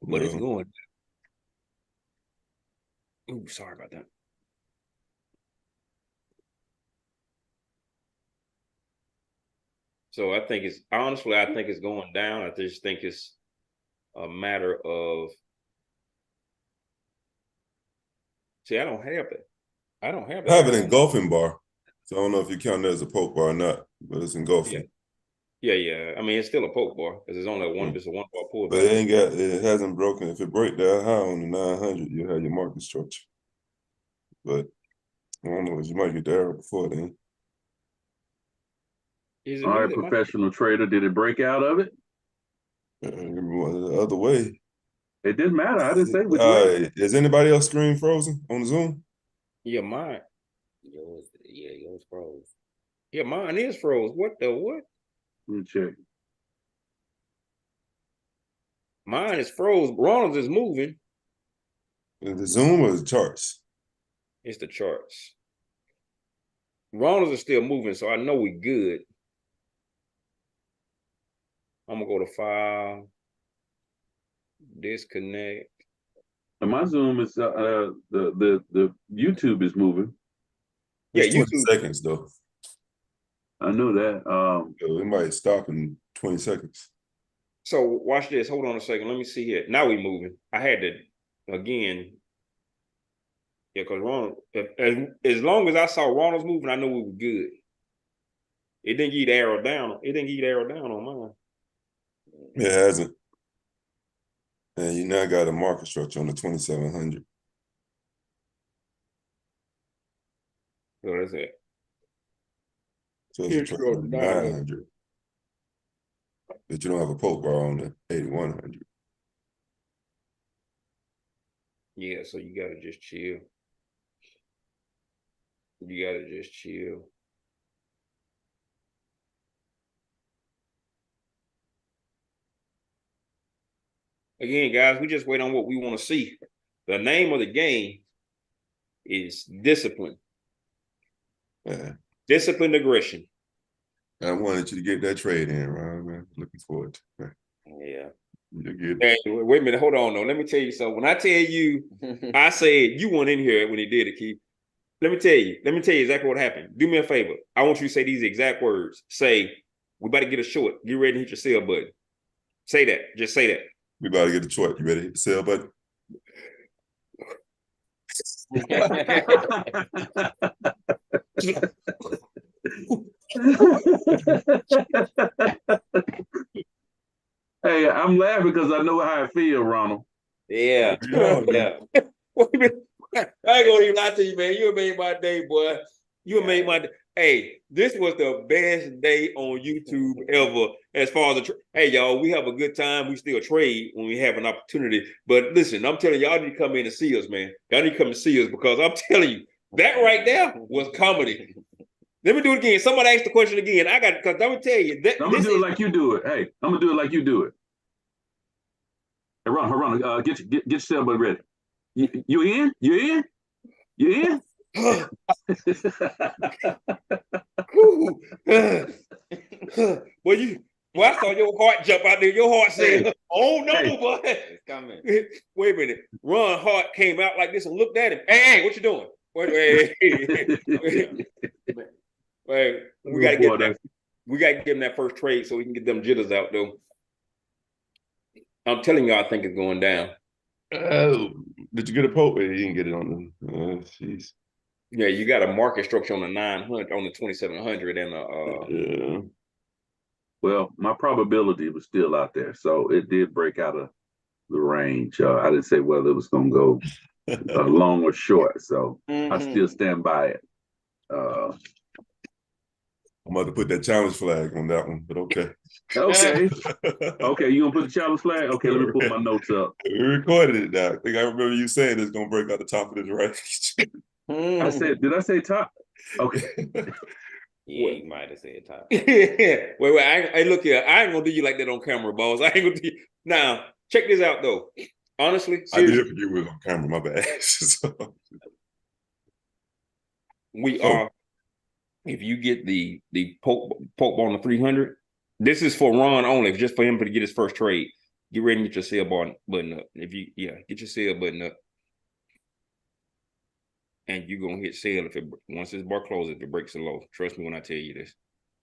Speaker 1: but it's going. Ooh, sorry about that. So I think it's going down. I just think it's a matter of. See, I don't have it. I have
Speaker 4: an engulfing bar, so I don't know if you count that as a Pope bar or not, but it's engulfing.
Speaker 1: Yeah. I mean, it's still a Pope bar because it's only it's a 1 bar pull.
Speaker 4: But it hasn't broken. If it break that high on the 900, you have your market structure. But I don't know, you might get the error before then.
Speaker 2: All right, professional trader, did it break out of it?
Speaker 4: The other way.
Speaker 2: It didn't matter. I didn't say which way.
Speaker 4: Is anybody else screen frozen on the Zoom?
Speaker 1: Yeah, mine.
Speaker 3: Yours froze.
Speaker 1: Yeah, mine is froze. What?
Speaker 2: Let me check.
Speaker 1: Mine is froze. Ronald's is moving.
Speaker 4: Is the Zoom or the charts?
Speaker 1: It's the charts. Ronald's is still moving, so I know we're good. I'm gonna go to file, disconnect.
Speaker 2: And my Zoom is the YouTube is moving.
Speaker 1: Yeah,
Speaker 4: it's 20 seconds though.
Speaker 2: I know that.
Speaker 4: It might stop in 20 seconds.
Speaker 1: So watch this. Hold on a second. Let me see here. Now we moving. I had to again. Yeah, because Ronald, as long as I saw Ronald's moving, I knew we were good. It didn't get arrowed down. It didn't get arrowed down on mine.
Speaker 4: It hasn't. And you now got a market structure on the 2700.
Speaker 1: So that's it.
Speaker 4: So it's a 900. But you don't have a Pope bar on the 8100.
Speaker 1: Yeah, so you gotta just chill. You gotta just chill. Again, guys, we just wait on what we want to see. The name of the game is discipline.
Speaker 4: Yeah.
Speaker 1: Disciplined aggression.
Speaker 4: I wanted you to get that trade in, Ron, man. Looking forward to it.
Speaker 1: Yeah.
Speaker 4: Hey,
Speaker 1: wait a minute. Hold on, though. Let me tell you something. When I tell you, I said you weren't in here when he did it, Keith. Let me tell you exactly what happened. Do me a favor. I want you to say these exact words. Say, we about to get a short. Get ready to hit your sell button. Say that. Just say that.
Speaker 4: We about to get the short. You ready to hit the sell button?
Speaker 2: Hey, I'm laughing because I know how I feel, Ronald.
Speaker 1: Yeah. Yeah. I ain't gonna even lie to you, man. You made my day, boy. You made my day. Hey, this was the best day on YouTube ever. As far as hey, y'all, we have a good time. We still trade when we have an opportunity. But listen, I'm telling y'all need to come in and see us, man. Y'all need to come and see us because I'm telling you, that right there was comedy. Let me do it again. Somebody asked the question again. I got because I'm gonna tell you that
Speaker 2: I'm gonna do it like you do it. Hey, I'm gonna do it like you do it. Hey, Ron, get your cell buddy ready. You in? You in? You in?
Speaker 1: Well, I saw your heart jump out there. Your heart said, "Oh no,
Speaker 2: Hey.
Speaker 1: boy,
Speaker 3: It's coming.
Speaker 1: Wait a minute." Ron Hart came out like this and looked at him. Hey, what you doing? Wait. Wait, we got to get that. We got to give him that first trade so we can get them jitters out, though. I'm telling you, I think it's going down.
Speaker 4: Oh, did you get a poke? You didn't get it on the. Jeez.
Speaker 1: Yeah, you got a market structure on the 900, on the 2700, and
Speaker 4: Yeah.
Speaker 2: Well, my probability was still out there, so it did break out of the range. I didn't say whether it was going to go long or short, so I still stand by it.
Speaker 4: I'm about to put that challenge flag on that one, but okay.
Speaker 2: Okay. Okay, you gonna put the challenge flag? Okay, let me pull my notes up.
Speaker 4: We recorded it now. I think I remember you saying it's gonna break out the top of this range.
Speaker 2: I said, did I say top? Okay.
Speaker 3: Yeah, you might have said top.
Speaker 1: wait. Hey, look here. I ain't gonna do you like that on camera, boss. I ain't gonna do you. Now, check this out though. Honestly, seriously,
Speaker 4: I did forget we was on camera. My bad.
Speaker 1: we are. If you get the poke on the 300, this is for Ron only, just for him to get his first trade. Get ready and get your sell button up. Get your sell button up, and you're gonna hit sell if once this bar closes, if it breaks a low. Trust me when I tell you this.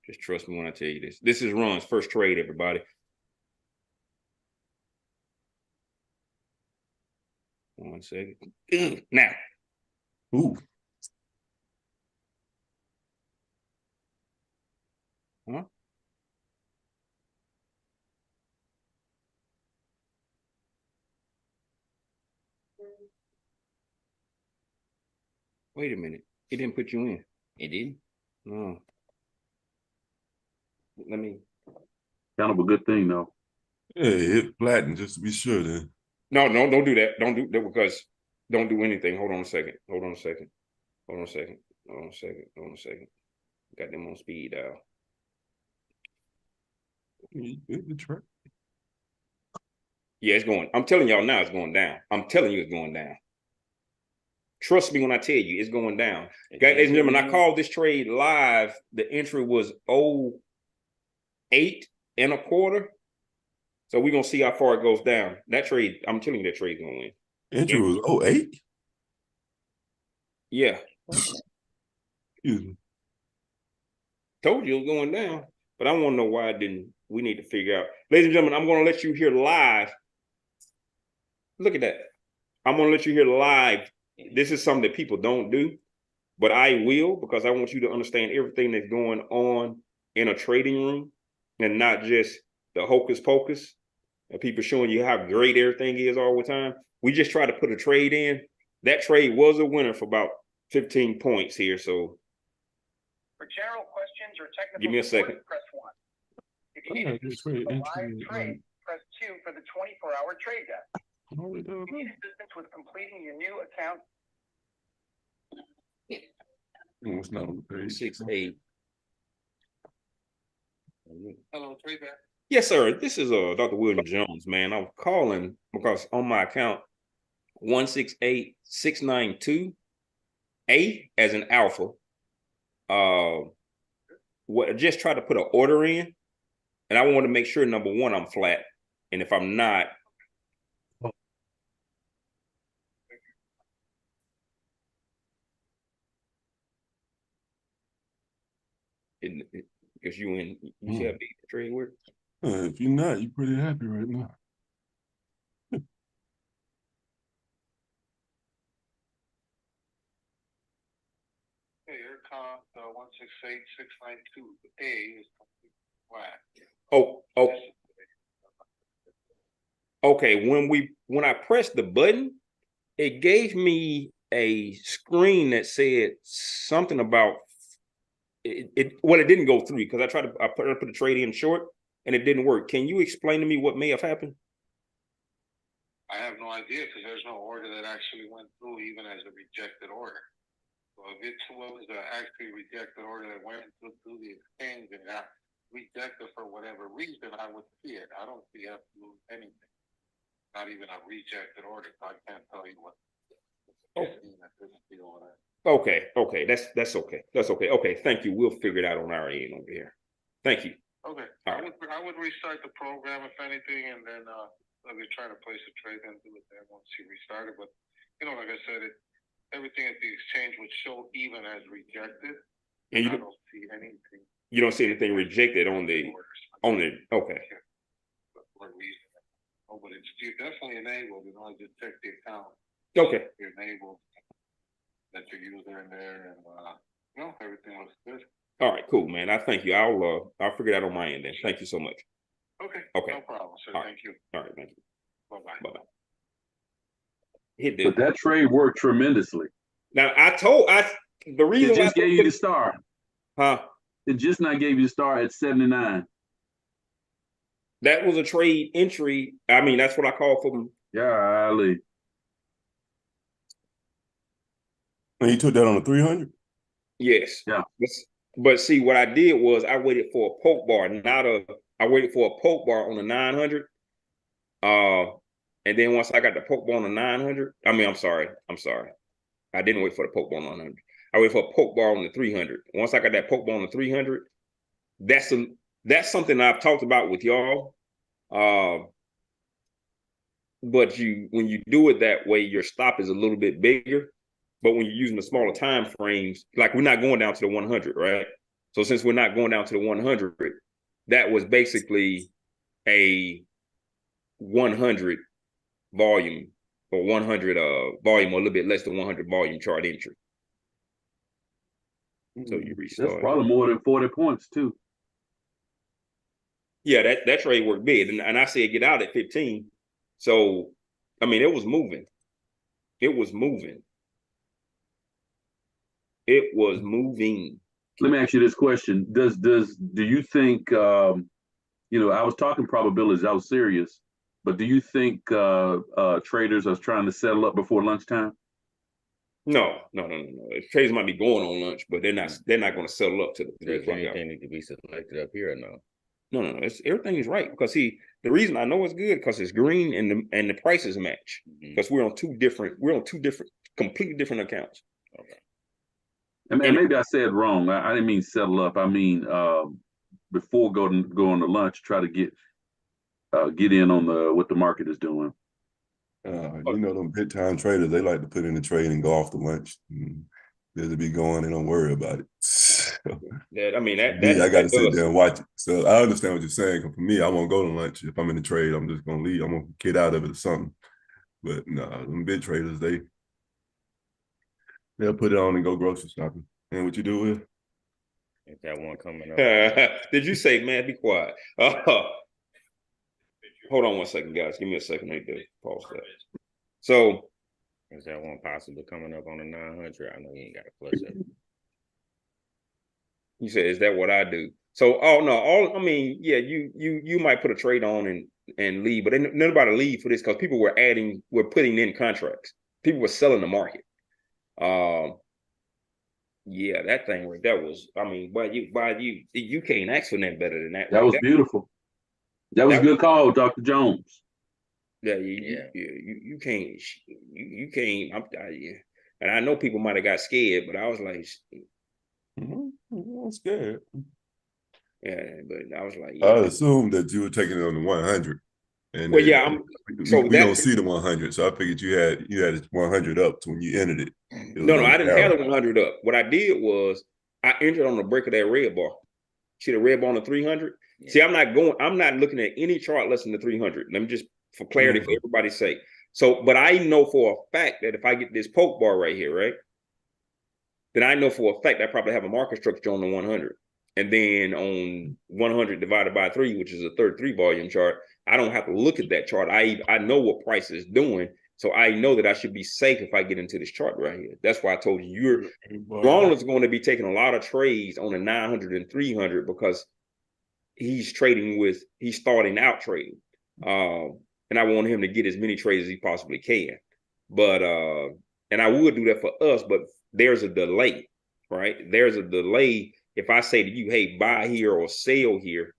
Speaker 1: Just trust me when I tell you this. This is Ron's first trade, everybody. One second. Now.
Speaker 4: Ooh.
Speaker 1: Huh? Wait a minute. It didn't put you in.
Speaker 3: It didn't?
Speaker 1: No. Let me.
Speaker 2: Kind of a good thing, though.
Speaker 4: Yeah, hit flatten just to be sure then.
Speaker 1: No, don't do that. Don't do that because don't do anything. Hold on a second. Got them on speed dial. Yeah, it's going. I'm telling y'all now it's going down. I'm telling you it's going down. Trust me when I tell you it's going down. Ladies and gentlemen, I called this trade live. The entry was 08 and a quarter. So we're going to see how far it goes down. That trade, I'm telling you that trade's going to win.
Speaker 4: Entry was 08?
Speaker 1: Yeah.
Speaker 4: Excuse me.
Speaker 1: Told you it was going down. But I want to know why it didn't. We need to figure out. Ladies and gentlemen, I'm going to let you hear live. Look at that. I'm going to let you hear live. This is something that people don't do, but I will because I want you to understand everything that's going on in a trading room and not just the hocus pocus and people showing you how great everything is all the time. We just try to put a trade in. That trade was a winner for about 15 points here. So
Speaker 5: for general questions or technical
Speaker 1: give me a second.
Speaker 5: Press 1. If you need to a live trade, press 2 for the 24-hour trade desk. If you need assistance with completing your new account.
Speaker 4: It's not on the page.
Speaker 1: 6-8.
Speaker 5: Hello, trade desk.
Speaker 1: Yes, sir. This is Dr. William Jones, man. I'm calling because on my account 168692 A as an alpha. Just try to put an order in, and I want to make sure number one I'm flat, and if I'm not, because you see how big the trade work.
Speaker 4: If you're not, you're pretty happy right now.
Speaker 5: Here comes 168692 A is flat.
Speaker 1: Oh. Okay. When I pressed the button, it gave me a screen that said something about it. Well, it didn't go through because I put the trade in short and it didn't work. Can you explain to me what may have happened?
Speaker 5: I have no idea because there's no order that actually went through even as a rejected order. So if it's was actually rejected order that went through the exchange and got rejected for whatever reason, I would see it. I don't see absolutely anything. Not even a rejected order. So I can't tell you what.
Speaker 1: Okay, okay, that's okay. That's okay. Okay, thank you. We'll figure it out on our end over here. Thank you.
Speaker 5: Okay.
Speaker 1: All right.
Speaker 5: I would restart the program if anything, and then maybe try to place a trade and do it there once you restart it. But like I said, everything at the exchange would show even as rejected.
Speaker 1: And
Speaker 5: I don't see anything.
Speaker 1: You don't see anything rejected on the okay.
Speaker 5: For a reason. Oh, but you're definitely enabled. I just check the account.
Speaker 1: Okay.
Speaker 5: You're enabled. That your user in there, and everything looks good.
Speaker 1: All right, cool, man. I thank you. I'll figure it out on my end then. Thank you so much.
Speaker 5: Okay.
Speaker 1: Okay.
Speaker 5: No problem, sir.
Speaker 1: All
Speaker 5: Thank you.
Speaker 1: All right, thank you.
Speaker 5: Bye-bye.
Speaker 1: Bye-bye. Hit
Speaker 2: But that trade worked tremendously.
Speaker 1: Now the reason
Speaker 2: It just gave you the star.
Speaker 1: Huh?
Speaker 2: It just not gave you the star at 79.
Speaker 1: That was a trade entry. I mean, that's what I call for them.
Speaker 2: Yeah, Ali.
Speaker 4: And you took that on the 300?
Speaker 1: Yes.
Speaker 2: Yeah.
Speaker 1: But see, what I did was I waited for a poke bar, I waited for a poke bar on the 900. And then once I got the poke bar on the 900, I'm sorry. I didn't wait for the poke bar on the 900. I waited for a poke bar on the 300. Once I got that poke bar on the 300, that's something I've talked about with y'all. But when you do it that way, your stop is a little bit bigger. But when you're using the smaller time frames, like we're not going down to the 100, right? So since we're not going down to the 100, that was basically a 100 volume or 100 volume, or a little bit less than 100 volume chart entry. So you restart.
Speaker 2: That's probably more than 40 points too.
Speaker 1: Yeah, that trade worked big, and I said get out at 15. So I mean, it was moving. It was moving. It was moving.
Speaker 2: Let me ask you this question: do you think I was talking probabilities? I was serious, but do you think traders are trying to settle up before lunchtime?
Speaker 1: No. Traders might be going on lunch, but they're not going to settle up to the 3
Speaker 3: Does
Speaker 1: o'clock hour.
Speaker 3: anything need to be selected up here or no?
Speaker 1: No. Everything is right because the reason I know it's good because it's green and the prices match because we're on two different completely different accounts.
Speaker 2: Okay. And maybe I said wrong. I didn't mean settle up. I mean before going to lunch, try to get in on what the market is doing.
Speaker 4: Them big time traders, they like to put in the trade and go off to lunch. They'll be going, they don't worry about it. So,
Speaker 1: I
Speaker 4: got to sit there and watch it. So I understand what you're saying. For me, I won't go to lunch. If I'm in the trade, I'm just gonna leave. I'm gonna get out of it or something. But no, them big traders, they'll put it on and go grocery shopping. And what you do with?
Speaker 3: Is that one coming up?
Speaker 1: Did you say, man, be quiet? Hold on one second, guys. Give me a second. I need to pause that. So,
Speaker 3: is that one possibly coming up on the 900? I know you ain't got to flush it.
Speaker 1: You said, is that what I do? So, you might put a trade on and leave, but nobody leave for this because people were putting in contracts. People were selling the market. Yeah, that thing right there was, you can't ask for nothing better than that.
Speaker 2: That was beautiful. That was a good call, Dr. Jones.
Speaker 1: Yeah, you can't. And I know people might have got scared, but I was like,
Speaker 4: I'm scared.
Speaker 1: Yeah, but I was like,
Speaker 4: I assumed that you were taking it on the 100. And
Speaker 1: well, yeah,
Speaker 4: we don't see the 100, so I figured you had 100 up to when you entered it.
Speaker 1: No, I didn't have the 100 up. What I did was I entered on the break of that red bar. See the red bar on the 300? Yeah. See, I'm not looking at any chart less than the 300. Let me just, for clarity, for everybody's sake. So, but I know for a fact that if I get this poke bar right here, right, then I know for a fact I probably have a market structure on the 100. And then on 100 divided by 3, which is a 33 volume chart, I don't have to look at that chart. I know what price is doing. So I know that I should be safe if I get into this chart right here. That's why I told you Ronald's going to be taking a lot of trades on the 900 and 300 because he's starting out trading. And I want him to get as many trades as he possibly can. But And I would do that for us, but there's a delay, right? There's a delay. If I say to you, hey, buy here or sell here,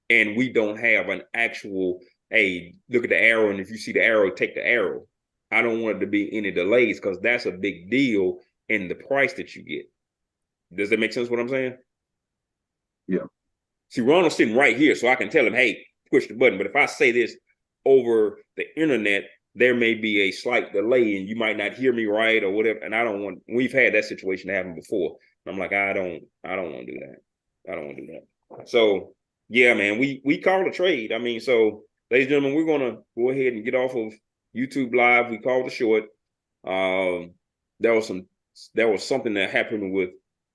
Speaker 1: and we don't have an actual, hey, look at the arrow, and if you see the arrow, take the arrow. I don't want it to be any delays because that's a big deal in the price that you get. Does that make sense what I'm saying?
Speaker 2: Yeah.
Speaker 1: See, Ronald's sitting right here, so I can tell him, hey, push the button. But if I say this over the internet, there may be a slight delay and you might not hear me right or whatever. And I don't want, we've had that situation happen before. I'm like, I don't want to do that. I don't want to do that. So yeah, man, we called a trade. I mean, so ladies and gentlemen, we're gonna go ahead and get off of YouTube Live. We called the short. There was something that happened with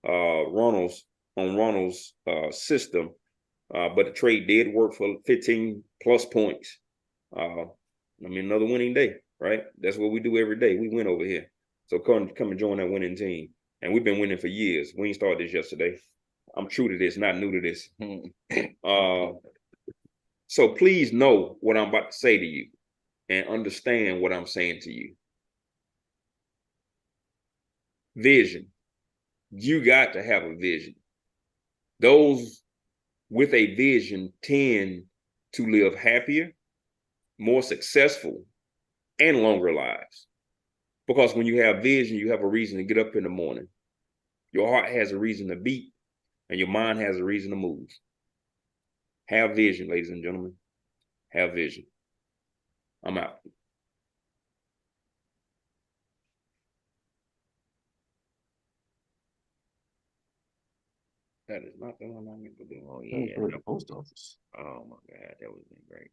Speaker 1: Ronald's system. But the trade did work for 15 plus points. I mean, another winning day, right? That's what we do every day. We win over here. So come and join that winning team. And we've been winning for years. We ain't started this yesterday. I'm true to this, not new to this. So please know what I'm about to say to you and understand what I'm saying to you. Vision. You got to have a vision. Those with a vision tend to live happier, more successful, and longer lives. Because when you have vision, you have a reason to get up in the morning. Your heart has a reason to beat, and your mind has a reason to move. Have vision, ladies and gentlemen. Have vision. I'm out. That is not the one I meant to do.
Speaker 3: Oh yeah.
Speaker 4: The post office.
Speaker 3: Oh my God, that would have been great.